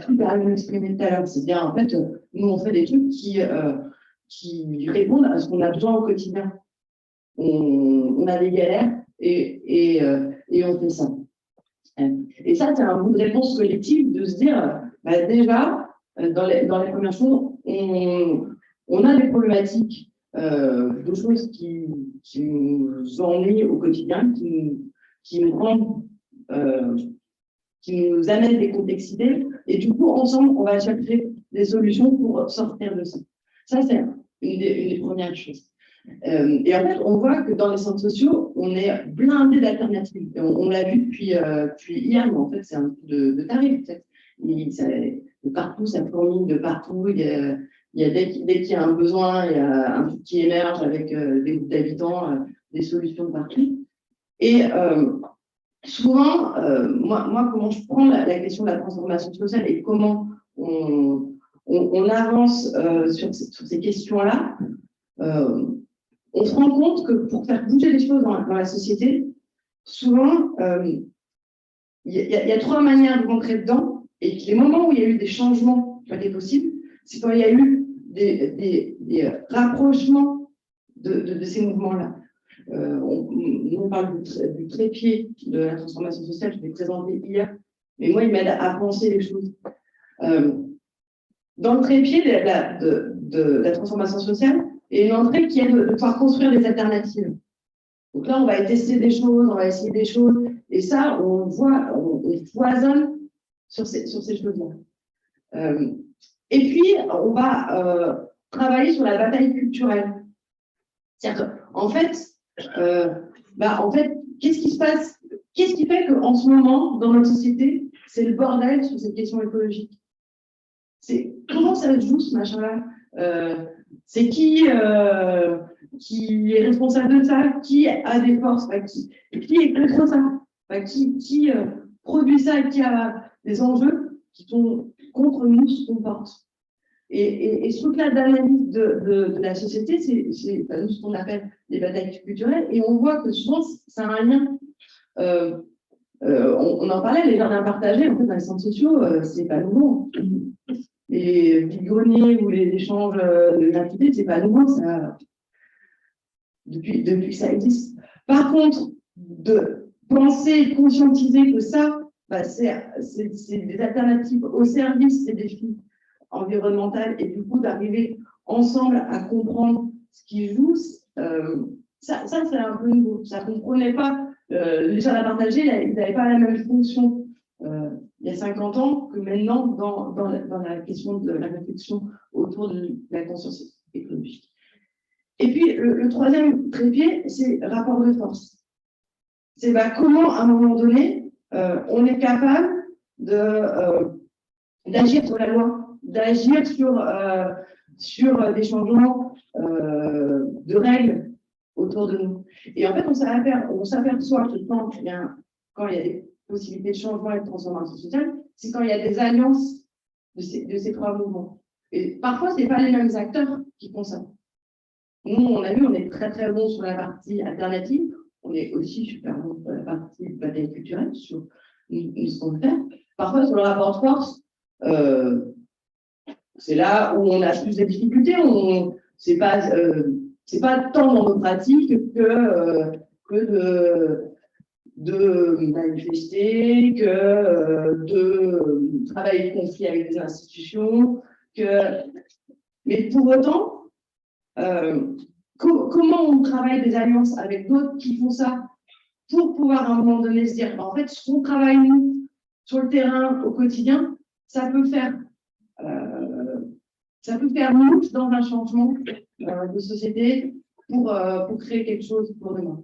G: Super bien exprimé tout à l'heure, c'est bien, en fait, nous, on fait des trucs qui répondent à ce qu'on a besoin au quotidien. On a des galères et on fait ça. Et ça, c'est un bout de réponse collective de se dire, déjà, dans les premières choses, on a des problématiques de choses qui nous ennuient au quotidien, qui nous amènent des complexités. Et du coup, ensemble, on va chercher des solutions pour sortir de ça. Ça, c'est une des premières choses. Et en fait, on voit que dans les centres sociaux, on est blindé d'alternatives. On l'a vu depuis hier, mais en fait, c'est un peu de tarif. De partout, ça fourmille de partout. Il y a dès qu'il y a un besoin, il y a un truc qui émerge avec des groupes d'habitants, des solutions de partout. Et souvent, moi, comment je prends la question de la transformation sociale et comment on avance sur ces questions-là, on se rend compte que pour faire bouger les choses dans la société, souvent, il y a trois manières de rentrer dedans. Et les moments où il y a eu des changements qui ont été possibles, c'est quand il y a eu des rapprochements de ces mouvements-là. On parle du trépied de la transformation sociale, je l'ai présenté hier, mais moi, il m'aide à penser les choses. Dans le trépied de la transformation sociale, il y a une entrée qui est de pouvoir construire des alternatives. Donc là, on va tester des choses, on va essayer des choses, et ça, on foisonne sur ces choses-là. Et puis, on va travailler sur la bataille culturelle. C'est-à-dire qu'en fait, qu'est-ce qui se passe? Qu'est-ce qui fait qu'en ce moment, dans notre société, c'est le bordel sur cette question écologique? C'est comment ça se joue, ce machin-là? C'est qui est responsable de ça? Qui a des forces? Qui est contre ça? Qui produit ça et qui a des enjeux qui sont contre nous, ce qu'on porte? Et ce truc-là d'analyse de la société, c'est ce qu'on appelle les batailles culturelles. Et on voit que souvent, ça a un lien. On en parlait, les jardins partagés, en fait, dans les centres sociaux, c'est pas nouveau. Les vide-greniers ou les échanges d'identité, c'est pas nouveau, ça, depuis que ça existe. Par contre, de penser, conscientiser que ça, c'est des alternatives au service des défis environnementaux et du coup d'arriver ensemble à comprendre ce qui joue, ça c'est un peu nouveau. Ça ne comprenait pas. Les jardins partagés, ils n'avaient pas la même fonction il y a 50 ans que maintenant dans la question de la réflexion autour de la conscience écologique. Et puis, le troisième trépied, c'est rapport de force. C'est comment, à un moment donné, on est capable d'agir sur la loi, d'agir sur des changements de règles autour de nous. Et en fait, on s'aperçoit que quand il y a des possibilité de changement et de transformation sociale, c'est quand il y a des alliances de ces trois mouvements. Et parfois, ce n'est pas les mêmes acteurs qui font ça. Nous, on a vu, on est très très bon sur la partie alternative, on est aussi super bon sur la partie bataille culturelle, sur ce qu'on veut faire. Parfois, sur le rapport de force, c'est là où on a plus de difficultés. C'est pas tant dans nos pratiques que de manifester, que de travailler de conflit avec des institutions, mais pour autant, comment on travaille des alliances avec d'autres qui font ça pour pouvoir à un moment donné se dire, en fait, ce qu'on travaille nous sur le terrain au quotidien, ça peut faire mouche dans un changement de société pour créer quelque chose pour demain.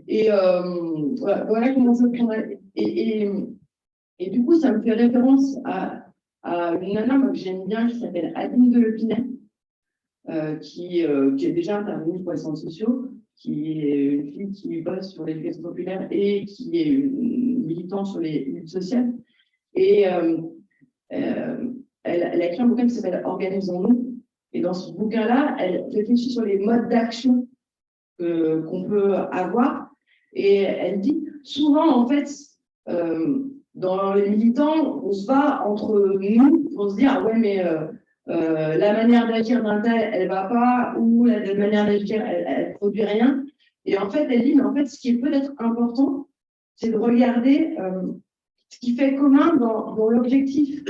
G: Et voilà comment ça prendrait. Et du coup, ça me fait référence à une nana que j'aime bien qui s'appelle Adeline Delepinay, qui est déjà intervenue pour les centres sociaux, qui est une fille qui bosse sur l'éducation populaire et qui est une militante sur les luttes sociales. Et elle a écrit un bouquin qui s'appelle Organisons-nous. Et dans ce bouquin-là, elle réfléchit sur les modes d'action qu'on peut avoir. Et elle dit, souvent, en fait, dans les militants, on se bat entre nous pour se dire, ah ouais, mais la manière d'agir d'un tel, elle va pas, ou la manière d'agir, elle produit rien. Et en fait, elle dit, mais en fait, ce qui est peut-être important, c'est de regarder ce qui fait commun dans l'objectif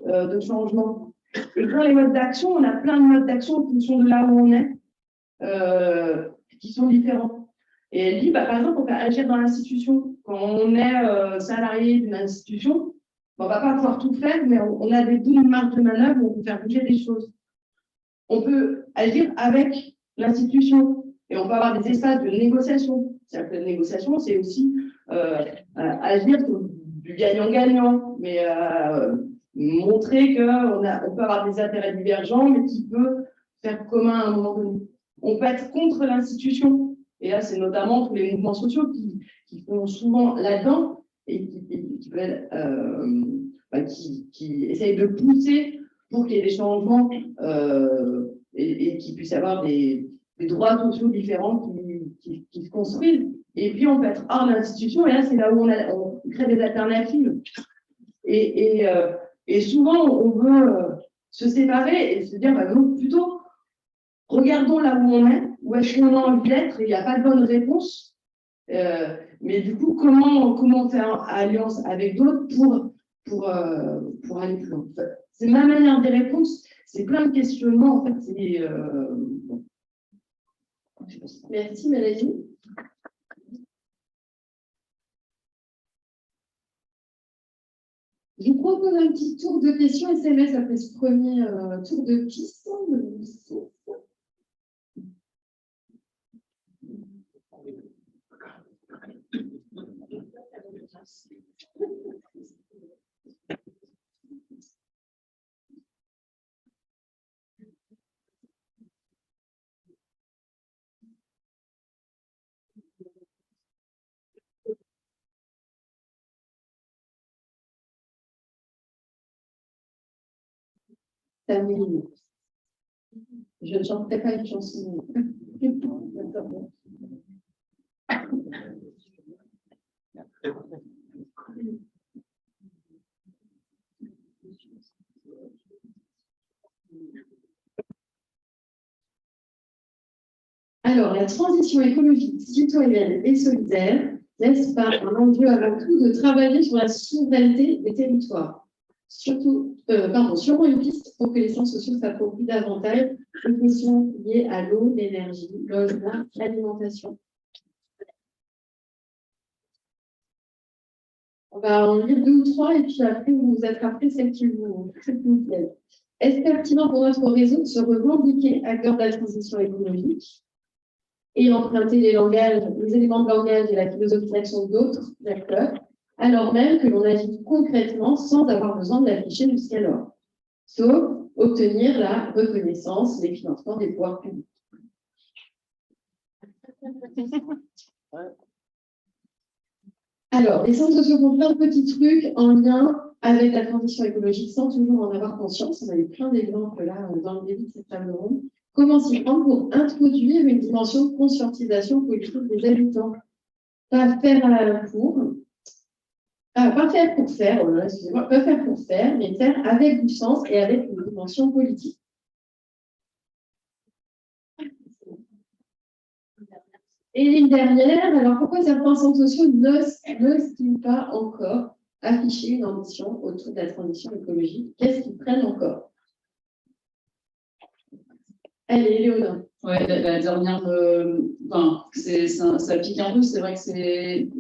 G: de changement. Et dans les modes d'action, on a plein de modes d'action en fonction de là où on est, qui sont différents. Et elle dit, par exemple, on peut agir dans l'institution. Quand on est salarié d'une institution, on ne va pas pouvoir tout faire, mais on a des bouts de marge de manœuvre où on peut faire bouger des choses. On peut agir avec l'institution et on peut avoir des espaces de négociation. C'est-à-dire que la négociation, c'est aussi agir sur du gagnant-gagnant, mais montrer qu'on peut avoir des intérêts divergents, mais qui peut faire commun à un moment donné. On peut être contre l'institution. Et là, c'est notamment tous les mouvements sociaux qui font souvent là-dedans et qui essayent de pousser pour qu'il y ait des changements et qu'il puisse y avoir des droits sociaux différents qui se construisent. Et puis, on peut être hors de l'institution, et là, c'est là où on crée des alternatives. Et souvent, on veut se séparer et se dire, non, plutôt, regardons là où on est, où est-ce qu'on a envie d'être, et il n'y a pas de bonne réponse. Mais du coup, comment faire alliance avec d'autres pour aller plus loin. C'est ma manière de répondre, c'est plein de questionnements, en fait.
B: Merci, Mélanie. Je vous propose un petit tour de questions SMS après ce premier tour de piste. Je ne chanterai pas une chanson. Alors, la transition écologique, citoyenne et solidaire n'est-ce pas un enjeu avant tout de travailler sur la souveraineté des territoires, sûrement une piste pour que les sciences sociaux s'approprient davantage les questions liées à l'eau, l'énergie, logement, l'alimentation. On va en lire 2 ou 3 et puis après vous attraperez celles qui vous plaisent. Est-ce pertinent pour notre réseau de se revendiquer acteur de la transition écologique et emprunter les éléments de langage et la philosophie d'action d'autres acteurs, alors même que l'on agit concrètement sans avoir besoin de l'afficher jusqu'alors, sauf obtenir la reconnaissance des financements des pouvoirs publics. Alors, les centres sociaux font plein de petits trucs en lien avec la transition écologique sans toujours en avoir conscience. On a eu plein d'exemples là dans le début de cette table ronde. Comment s'y prendre pour introduire une dimension de conscientisation politique des habitants? Pas faire pas faire pour faire, excusez-moi, pas faire pour faire, mais faire avec du sens et avec une dimension politique. Et une dernière, alors pourquoi certains centres sociaux n'osent-ils pas encore afficher une ambition autour de la transition écologique? Qu'est-ce qu'ils prennent encore? Allez, Léona.
C: Ouais, la dernière, ça pique un peu, c'est vrai que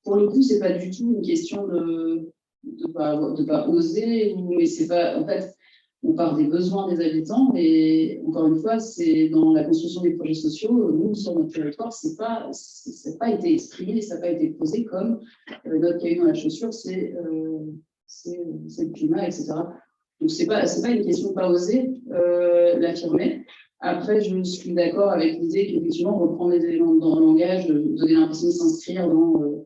C: pour le coup, c'est pas du tout une question de pas oser, mais c'est pas, en fait, on part des besoins des habitants et encore une fois, c'est dans la construction des projets sociaux, nous, sur notre territoire, ça n'a pas été exprimé, ça n'a pas été posé comme notre cahier dans la chaussure, c'est le climat, etc. Donc, c'est pas une question de pas oser l'affirmer. Après, je suis d'accord avec l'idée qu'effectivement, reprendre les éléments dans le langage, donner l'impression de s'inscrire dans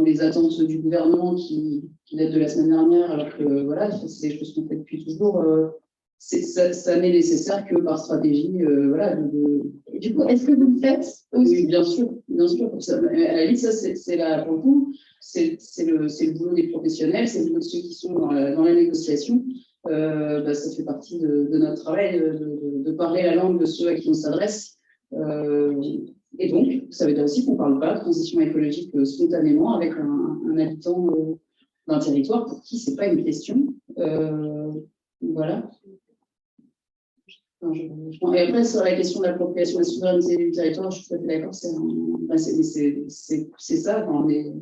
C: les attentes du gouvernement qui datent de la semaine dernière, alors que voilà, c'est des choses qu'on fait depuis toujours. Ça n'est nécessaire que par stratégie. Voilà,
B: Et du coup, est-ce que vous le faites aussi?
C: Oui, bien sûr, bien sûr. À la limite, ça, c'est là, pour le coup, c'est le boulot des professionnels, c'est le boulot de ceux qui sont dans la négociation. Ça fait partie de notre travail de parler la langue de ceux à qui on s'adresse. Et donc, ça veut dire aussi qu'on ne parle pas de transition écologique spontanément avec un habitant d'un territoire pour qui ce n'est pas une question. Voilà. Et après, sur la question de l'appropriation de la souveraineté du territoire, je suis tout à fait d'accord, c'est ça, dans les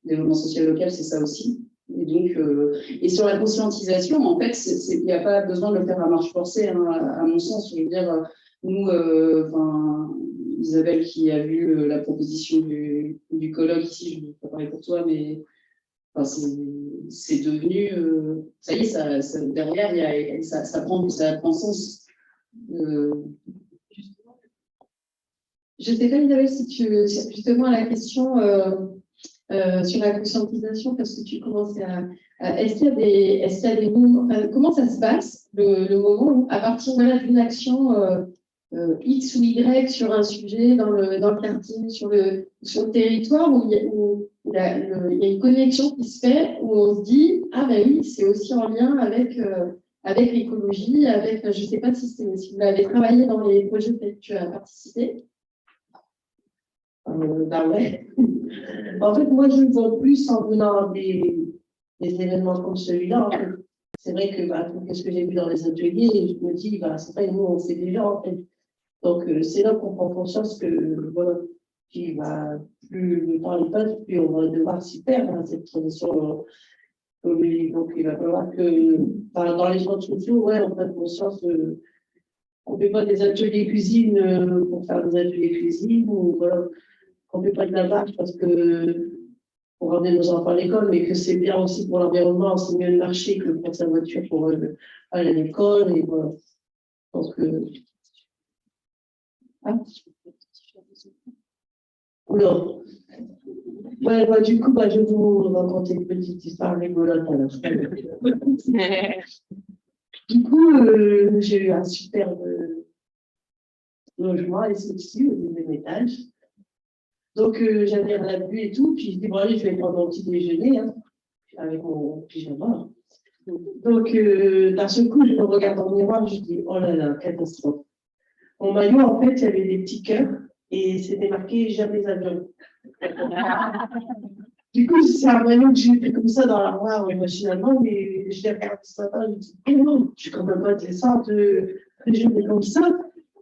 C: développements sociaux locaux, c'est ça aussi. Et donc, et sur la conscientisation, en fait, il n'y a pas besoin de le faire à marche forcée, hein, à mon sens. Je veux dire, nous, Isabelle qui a vu la proposition du colloque ici, je ne vais pas parler pour toi, mais c'est devenu, ça y est, derrière, ça prend sens.
B: Je ne sais pas, Isabelle, si tu justement à la question sur la conscientisation, parce que tu commences est-ce qu'il y a des moments, comment ça se passe, le moment où, à partir d'une action X ou Y sur un sujet dans le quartier, sur le territoire, où il y a une connexion qui se fait, où on se dit, ah ben oui, c'est aussi en lien avec l'écologie, je ne sais pas si vous l'avez travaillé dans les projets auxquels tu as participé.
D: Ouais. En fait, moi, je le vois plus en venant des événements comme celui-là. En fait. C'est vrai que qu'est-ce que j'ai vu dans les ateliers, je me dis, c'est vrai, nous, on fait déjà, en fait. Donc, c'est là qu'on prend conscience que, voilà, plus le temps passe, plus on va devoir s'y perdre dans cette transition. Donc, il va falloir que, dans les centres sociaux, ouais, on prenne conscience qu'on ne fait pas des ateliers cuisine pour faire des ateliers cuisine, ou voilà, qu'on ne fait pas de la marche parce que pour ramener nos enfants à l'école, mais que c'est bien aussi pour l'environnement, c'est mieux de marcher que de prendre sa voiture pour aller à l'école, et voilà. Donc, non. Ouais, du coup, je vais vous raconter une petite histoire rigolote à la fin. Du coup, j'ai eu un superbe logement, et c'est ici, au deuxième étage. Donc, j'avais la vue et tout, puis je dis, bon, allez, je vais prendre mon petit déjeuner, hein, avec mon pyjama. Donc, d'un seul coup, je me regarde dans le miroir, je dis, oh là là, catastrophe. Mon maillot, en fait, il y avait des petits cœurs, et c'était marqué jamais avion. Du coup, c'est un maillot que j'ai pris comme ça dans l'armoire machinalement, mais je l'ai regardé ce matin, je me dis, oh non, je ne suis quand même pas descendre de déjeuner comme ça.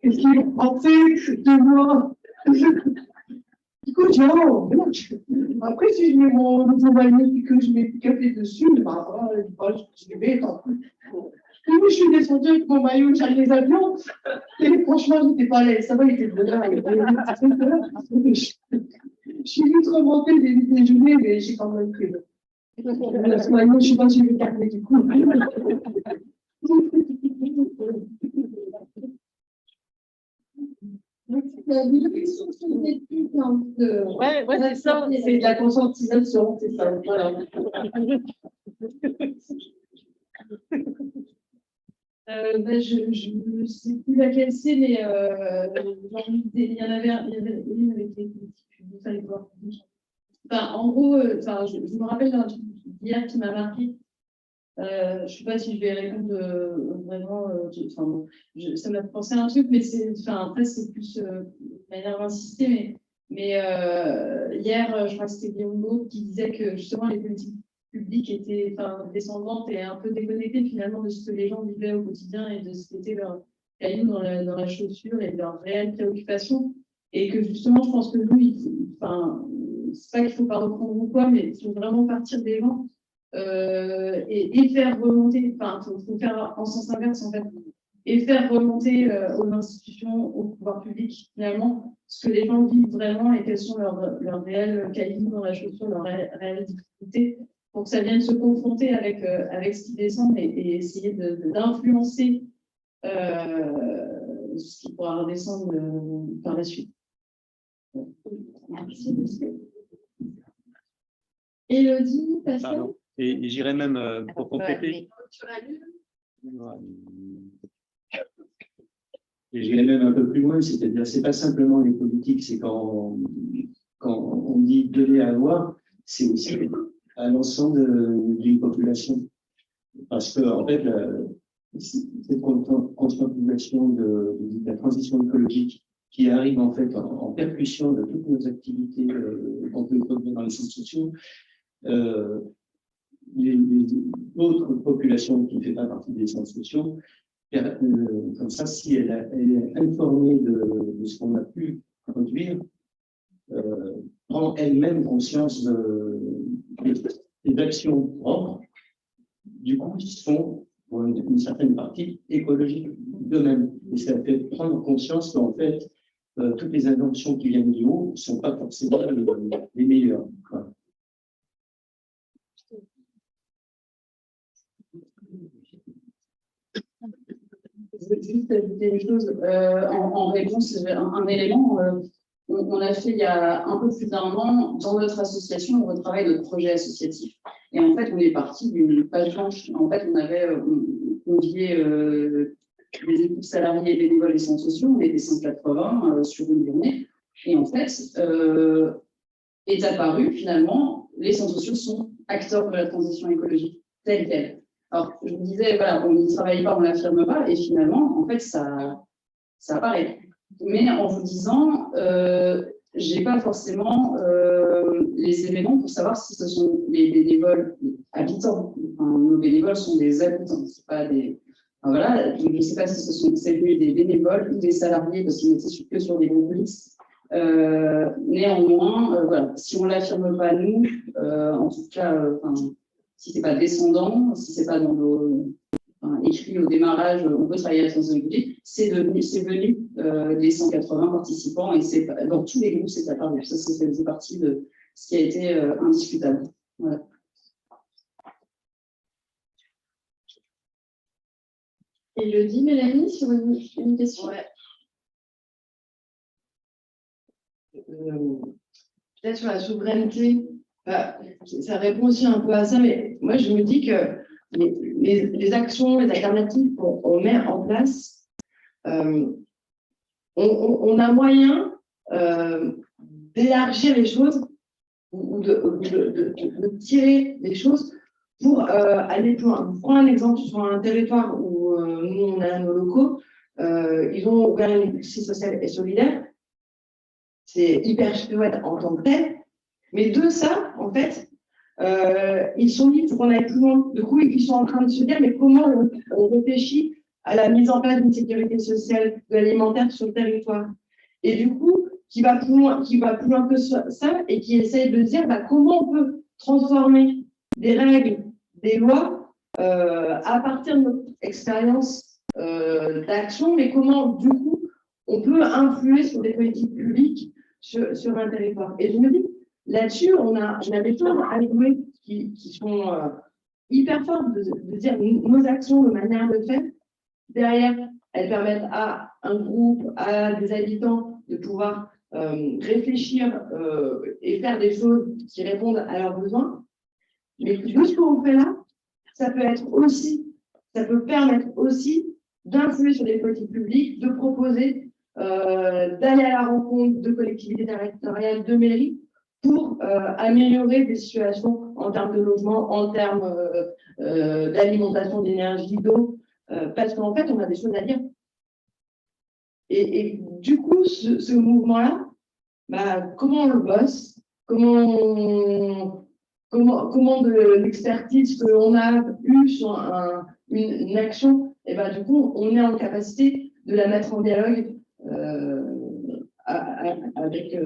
D: Qu'est-ce qu'il est pensé de moi? Du coup, je dis, oh, après, si je mets mon maillot et que je mets du café dessus, je vais, tant pis. Et oui, je suis descendue avec mon maillot, j'avais les avions, et franchement, j'étais pas à l'aise. Ça va, il était de là. Je suis vite remontée des déjeuners, mais j'ai quand même pris. Ce maillot, je ne sais pas si je vais garder du coup. Ouais, c'est ça, c'est de la conscientisation, c'est ça. Voilà.
A: Je ne sais plus laquelle c'est, mais il y en avait une avec les politiques publiques, les pouvoirs publics. Enfin, en gros, je me rappelle d'un truc d'hier qui m'a marqué. Je ne sais pas si je vais répondre vraiment. Ça m'a pensé à un truc, mais après, c'est plus une manière d'insister. Mais hier, je crois que c'était Guillaume Beau qui disait que justement les politiques publiques étaient descendantes et un peu déconnectées finalement de ce que les gens vivaient au quotidien et de ce qui était leur caillou dans la chaussure et de leurs réelles préoccupations. Et que justement, je pense que nous, c'est pas qu'il faut pas reprendre ou quoi, mais il faut vraiment partir des gens. Et faire remonter, faut faire en sens inverse en fait, et faire remonter aux institutions, au pouvoir public finalement, ce que les gens vivent vraiment et quels sont leurs réels cailloux dans la chaussure, leurs réelles difficultés, pour que ça vienne se confronter avec ce qui descend et essayer d'influencer ce qui pourra redescendre par la suite.
B: Merci. Élodie, Pascal.
F: Pardon. Et j'irais même pour compléter. Et j'irais même un peu plus loin, c'est-à-dire c'est pas simplement les politiques, c'est quand on dit donner à voir, c'est aussi à l'ensemble d'une population. Parce que en fait, cette contre-population de la transition écologique qui arrive en fait en percussion de toutes nos activités qu'on peut produire dans les centres sociaux, les autres populations qui ne font pas partie des centres sociaux, comme ça, si elle est informée de ce qu'on a pu produire, prend elle-même conscience des actions propres, du coup, ils sont, pour une certaine partie, écologiques d'eux-mêmes. Et ça fait prendre conscience qu'en fait, toutes les inventions qui viennent du haut ne sont pas forcément les meilleures. Voilà.
C: Juste ajouter une chose, en réponse, un élément, on a fait il y a un peu plus d'un an, dans notre association, on retravaille notre projet associatif. Et en fait, on est parti d'une page blanche. En fait, on avait convié les équipes salariées et bénévoles des centres sociaux, on était 180 sur une journée. Et en fait, est apparu finalement, les centres sociaux sont acteurs de la transition écologique telle qu'elle. Alors, je vous disais, voilà, on n'y travaille pas, on ne l'affirme pas, et finalement, en fait, ça apparaît. Mais en vous disant, je n'ai pas forcément les éléments pour savoir si ce sont les bénévoles habitants. Enfin, nos bénévoles sont des habitants, c'est pas des. Enfin, voilà, je ne sais pas si ce sont des bénévoles ou des salariés, parce qu'on était que sur des groupes mixtes. Néanmoins, voilà, si on ne l'affirme pas nous, en tout cas, si ce n'est pas descendant, si ce n'est pas dans nos écrit au démarrage, on peut travailler à la transition écologique, c'est venu des 180 participants et dans tous les groupes, c'est apparu. Ça, c'est partie de ce qui a été indiscutable. Voilà.
B: Élodie, Mélanie, sur une question.
G: Ouais. Peut-être sur la souveraineté, ça répond aussi un peu à ça, mais moi je me dis que les actions, les alternatives qu'on met en place, on a moyen d'élargir les choses ou de tirer les choses pour aller plus loin. Je prends un exemple sur un territoire où nous on a nos locaux, ils ont ouvert une épicerie sociale et solidaire. C'est hyper chouette en tant que tel, mais de ça, en fait, ils sont dit qu'on aille plus loin. Du coup, ils sont en train de se dire, mais comment on réfléchit à la mise en place d'une sécurité sociale ou alimentaire sur le territoire. Et du coup, qui va plus loin que ça et qui essaye de dire comment on peut transformer des règles, des lois à partir de notre expérience d'action, mais comment, du coup, on peut influer sur des politiques publiques sur un territoire. Et je me dis, là-dessus, on a des choses à jouer qui sont hyper fortes de dire nos actions, nos manières de faire. Derrière, elles permettent à un groupe, à des habitants de pouvoir réfléchir et faire des choses qui répondent à leurs besoins. Mais tout ce qu'on fait là, ça peut permettre aussi d'influer sur les politiques publiques, de proposer, d'aller à la rencontre de collectivités territoriales, de mairies, pour améliorer des situations en termes de logement, en termes d'alimentation, d'énergie, d'eau, parce qu'en fait, on a des choses à dire. Et du coup, ce mouvement-là, bah, comment on le bosse, comment de l'expertise que l'on a eue sur une action, et bah, du coup, on est en capacité de la mettre en dialogue avec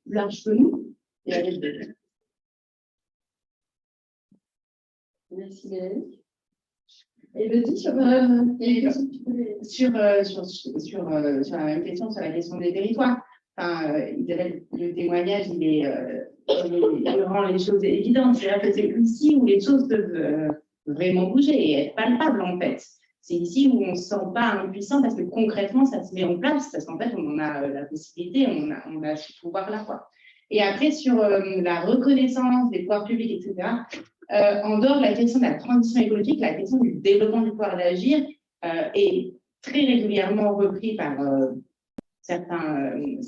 G: large que nous et avec d'autres.
B: Merci Mélanie. Elodie, sur la
E: même question, sur la question des territoires. Enfin, Isabelle, le témoignage, il rend les choses évidentes. C'est-à-dire que c'est ici où les choses peuvent vraiment bouger et être palpables, en fait. C'est ici où on ne se sent pas impuissant parce que concrètement, ça se met en place, parce qu'en fait, on en a la possibilité, on a ce pouvoir-là, quoi. Et après, sur la reconnaissance des pouvoirs publics, etc., en dehors de la question de la transition écologique, la question du développement du pouvoir d'agir est très régulièrement repris par certaines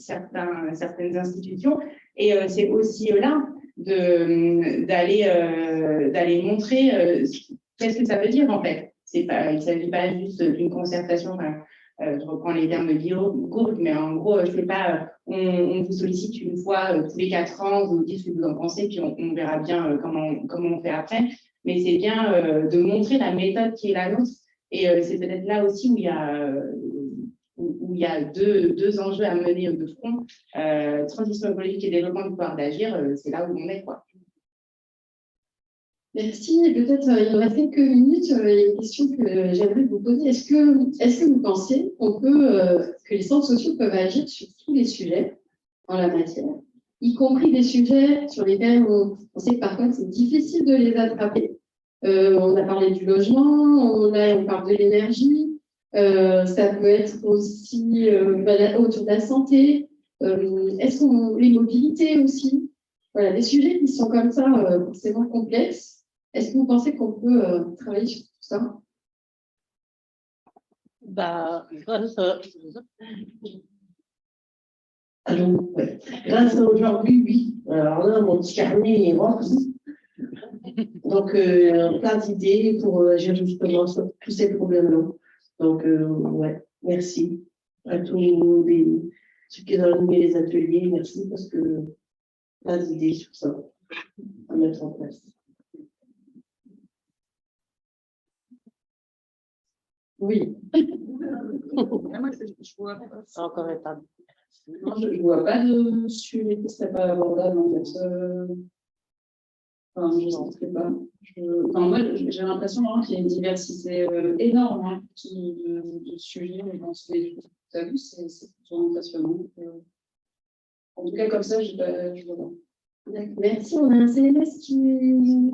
E: institutions. Et c'est aussi là d'aller montrer qu'est-ce que ça veut dire, en fait. Il ne s'agit pas juste d'une concertation. Je reprends les termes de Guillaume, mais en gros, c'est pas on vous sollicite une fois tous les 4 ans, vous nous dites ce que vous en pensez, puis on verra bien comment on fait après. Mais c'est bien de montrer la méthode qui est la nôtre. Et c'est peut-être là aussi où il y a deux enjeux à mener de front. Transition écologique et développement du pouvoir d'agir, c'est là où on est, quoi.
B: Merci. Peut-être il nous reste quelques minutes. Il y a une question que j'aimerais vous poser. Est-ce que vous pensez que les centres sociaux peuvent agir sur tous les sujets en la matière, y compris des sujets sur lesquels on sait que parfois c'est difficile de les attraper? On a parlé du logement, on parle de l'énergie. Ça peut être aussi autour de la santé. Les mobilités aussi. Voilà, des sujets qui sont comme ça forcément complexes. Est-ce que vous pensez qu'on peut travailler sur tout ça?
D: Bah, grâce à aujourd'hui, oui. Alors là, mon petit carnet est rose. Donc, plein d'idées pour agir justement sur tous ces problèmes-là. Donc, ouais, merci à tous ceux qui ont animé les ateliers. Merci parce que plein d'idées sur ça à mettre en place.
B: Oui.
D: Encore étape.
C: Non, je ne vois pas de sujet qui ne serait pas abordable, en fait. Enfin, je ne sais pas. Moi, j'ai l'impression qu'il y a une diversité énorme de sujets dans ce que vous avez vu, c'est plutôt impressionnant. En tout cas, comme ça, je vois pas.
B: Merci. On a un CNS qui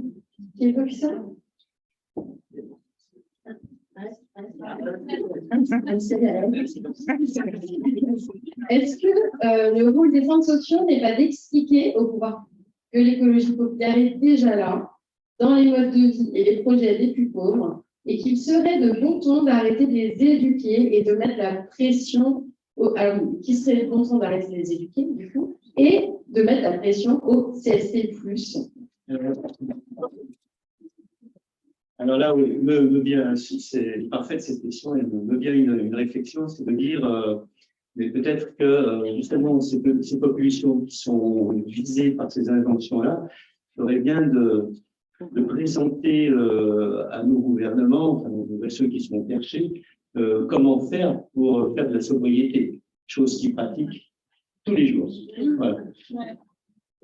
B: évoque ça. Est-ce que le rôle des centres sociaux n'est pas d'expliquer au pouvoir que l'écologie populaire est déjà là, dans les modes de vie et les projets des plus pauvres, et qu'il serait de bon ton d'arrêter de les éduquer et de mettre la pression, qu'il serait de bon ton d'arrêter de les éduquer, du coup, et de mettre la pression au CSP+.
F: Alors là, oui, me vient, c'est parfait cette question, et me vient une réflexion, c'est de dire, mais peut-être que justement ces populations qui sont visées par ces inventions-là, il serait bien de présenter à nos gouvernements, enfin à ceux qui sont perchés, comment faire pour faire de la sobriété, chose qu'ils pratiquent tous les jours. Voilà.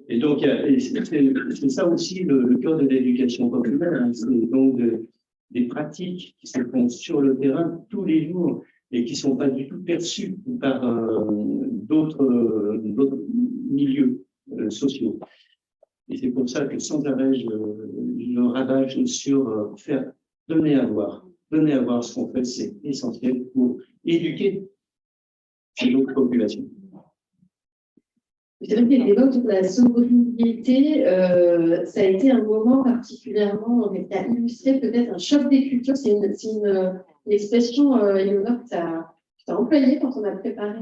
F: Et donc, c'est ça aussi le cœur de l'éducation populaire, hein. C'est donc des pratiques qui se font sur le terrain tous les jours et qui ne sont pas du tout perçues par d'autres milieux sociaux. Et c'est pour ça que sans arrêt, je ravage sur faire donner à voir ce qu'on fait, c'est essentiel pour éduquer ces autres populations.
B: C'est vrai qu'à l'époque de la sobriété, ça a été un moment particulièrement qui a illustré peut-être un choc des cultures. C'est une expression, Eleonore, que tu as employée quand on a préparé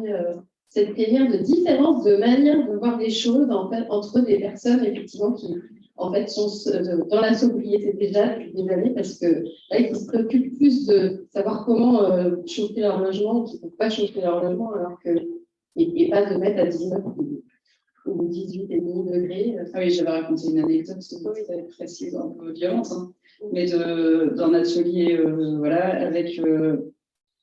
B: cette plénière, de différence de manière de voir les choses en fait, entre des personnes effectivement qui en fait sont dans la sobriété déjà depuis des années, parce que là, ils se préoccupent plus de savoir comment chauffer leur logement, qui ne peuvent pas chauffer leur logement, alors que et pas de mettre à 19 ou 18,5 degrés.
C: Ah oui, j'avais raconté une anecdote, c'était précise, un peu violente, hein, mais d'un atelier voilà, avec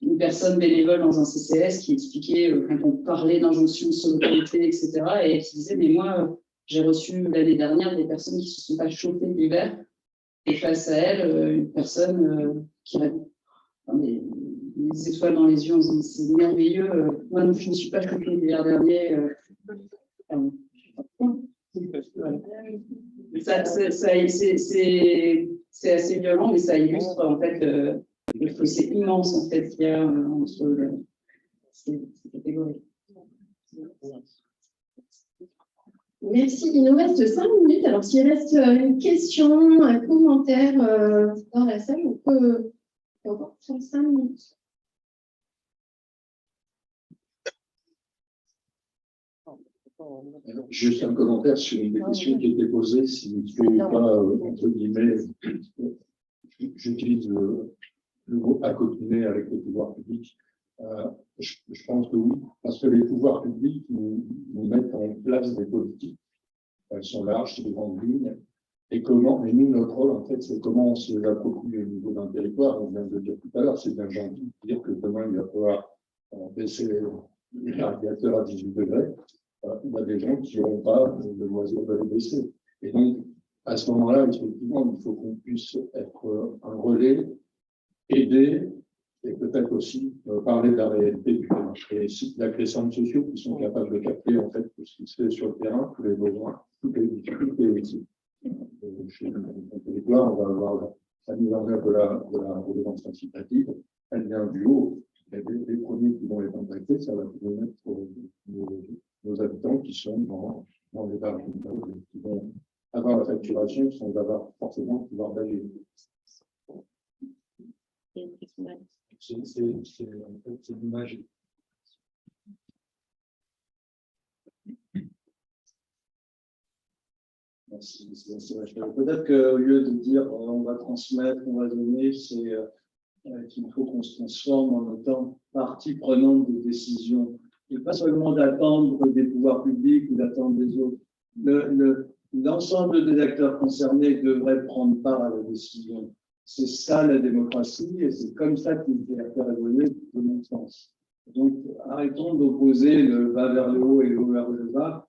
C: une personne bénévole dans un CCS qui expliquait, quand on parlait d'injonction de sobriété, etc., et qui disait, mais moi, j'ai reçu l'année dernière des personnes qui ne se sont pas chauffées l'hiver, et face à elle, une personne qui a les étoiles dans les yeux en disant, c'est merveilleux, moi non, je ne suis pas chauffée l'hiver dernier. C'est assez violent, mais ça illustre en fait le fossé immense en fait qu'il y a entre ces catégories.
B: Merci. Il nous reste 5 minutes. Alors, s'il reste une question, un commentaire dans la salle, on peut encore faire 5 minutes.
H: Juste un commentaire sur une des questions qui était posée, si tu n'es pas, entre guillemets, j'utilise le mot accompagner avec les pouvoirs publics. Je pense que oui, parce que les pouvoirs publics nous mettent en place des politiques. Elles sont larges, c'est des grandes lignes. Et nous, notre rôle, en fait, c'est comment on se les approprie au niveau d'un territoire. On vient de le dire tout à l'heure, c'est bien gentil de dire que demain, il va falloir baisser les radiateurs à 18 degrés. Il y a des gens qui n'auront pas le loisir de les baisser. Et donc, à ce moment-là, effectivement, il faut qu'on puisse être un relais, aider, et peut-être aussi parler de la réalité du terrain. Et il y a que les centres sociaux qui sont capables de capter en fait tout ce qui se fait sur le terrain, tous les besoins, toutes les difficultés aussi. Chez le territoire, on va avoir la mise en œuvre de la redevance incitative. Elle vient du haut. Et les premiers qui vont être impactés, ça va mettre nos habitants qui sont dans les barres qui vont avoir la facturation sans avoir forcément le pouvoir d'agir. C'est une magie. Peut-être qu'au lieu de dire on va transmettre, on va donner, c'est qu'il faut qu'on se transforme en étant partie prenante des décisions. Et pas seulement d'attendre des pouvoirs publics ou d'attendre des autres. L'ensemble des acteurs concernés devraient prendre part à la décision. C'est ça la démocratie et c'est comme ça qu'il faut la faire évoluer de mon sens. Donc arrêtons d'opposer le bas vers le haut et le haut vers le bas.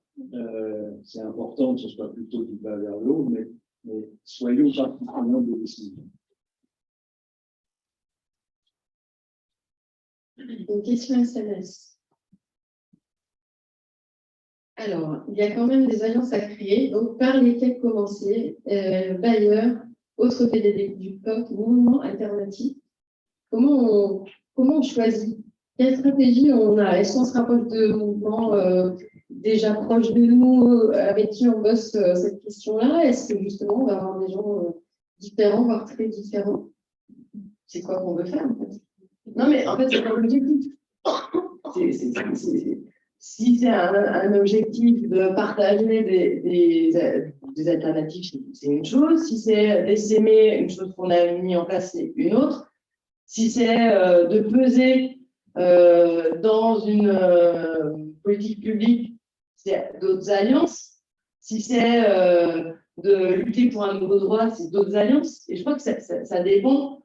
H: C'est important que ce soit plutôt du bas vers le haut, mais soyons partie prenante des décisions.
B: Une question SMS. Alors, il y a quand même des alliances à créer, donc par lesquelles commencer, bailleurs, autres PDD du POC, mouvements alternatifs. Comment on choisit? Quelle stratégie on a? Est-ce qu'on se rapproche de mouvements déjà proches de nous, avec qui on bosse cette question-là? Est-ce que justement on va avoir des gens différents, voire très différents? C'est quoi qu'on veut faire en fait?
G: Non, mais en fait, c'est pas l'objectif. Si c'est un objectif de partager des alternatives, c'est une chose. Si c'est d'essaimer une chose qu'on a mis en place, c'est une autre. Si c'est de peser dans une politique publique, c'est d'autres alliances. Si c'est de lutter pour un nouveau droit, c'est d'autres alliances. Et je crois que ça dépend.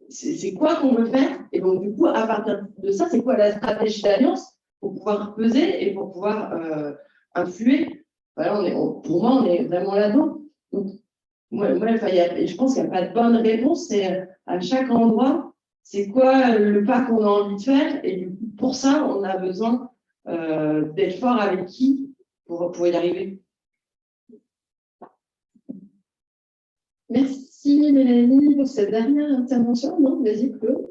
G: C'est quoi qu'on veut faire? Et donc, du coup, à partir de ça, c'est quoi la stratégie d'alliance pour pouvoir peser et pour pouvoir influer? Voilà, pour moi, on est vraiment là-dedans. Donc, je pense qu'il n'y a pas de bonne réponse. C'est à chaque endroit, c'est quoi le pas qu'on a envie de faire? Et du coup, pour ça, on a besoin d'être fort avec qui pour y arriver.
B: Merci Mélanie pour cette dernière intervention. Non, vas-y, Claude.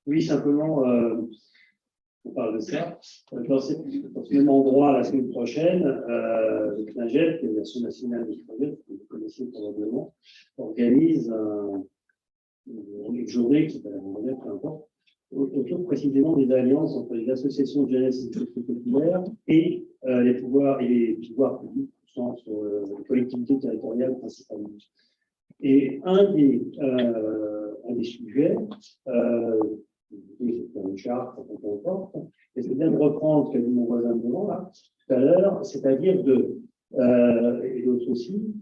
I: Oui, simplement, on parle de ça. Dans ce même endroit, la semaine prochaine, le CNAGEP, qui est l'Association nationale des travailleurs, que vous connaissez probablement, organise une journée qui va la peu importe, autour précisément des alliances entre les associations de jeunesse et de populaire et les pouvoirs publics, au sens des collectivités territoriales principalement. Et un des sujets, c'est une charte, peu importe, et c'est bien de reprendre ce qu'a dit mon voisin devant là, tout à l'heure, c'est-à-dire et d'autres aussi,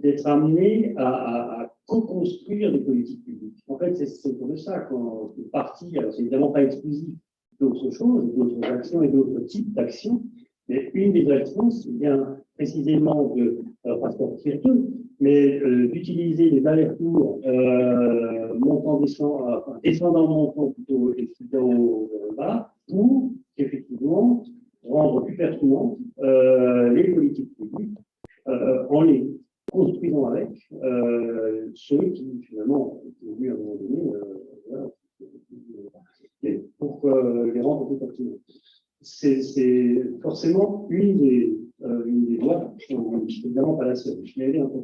I: d'être amené à co-construire des politiques publiques. En fait, c'est pour ça qu'on est parti, alors c'est évidemment pas exclusif d'autres choses, d'autres actions et d'autres types d'actions, mais une des actions, c'est bien précisément pas sortir d'eux, mais d'utiliser les allers-retours descendant, montant plutôt et plutôt bas, pour effectivement rendre plus pertinentes les politiques publiques en les construisant avec ceux qui finalement ont voulu à un moment donné pour les rendre plus pertinents. C'est forcément une des voies, évidemment pas la seule, je vais aller un peu.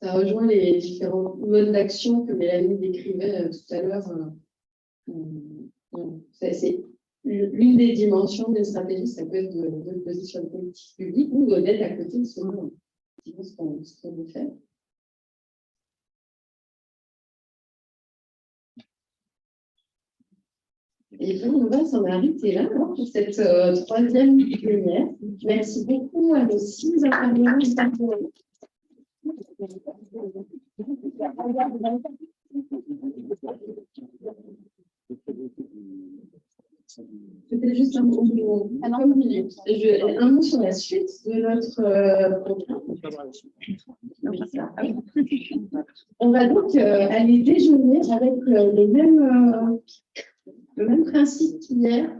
B: Ça rejoint les différents modes d'action que Mélanie décrivait tout à l'heure. C'est l'une des dimensions d'une stratégie, ça peut être de le poser sur les politiques publiques ou d'être à côté de ce qu'on veut faire. Et puis, on va s'en arrêter là pour cette troisième plénière. Merci beaucoup à nos 6 intervenants. Peut-être juste un mot sur la suite de notre programme. On va donc aller déjeuner avec le même principe qu'hier.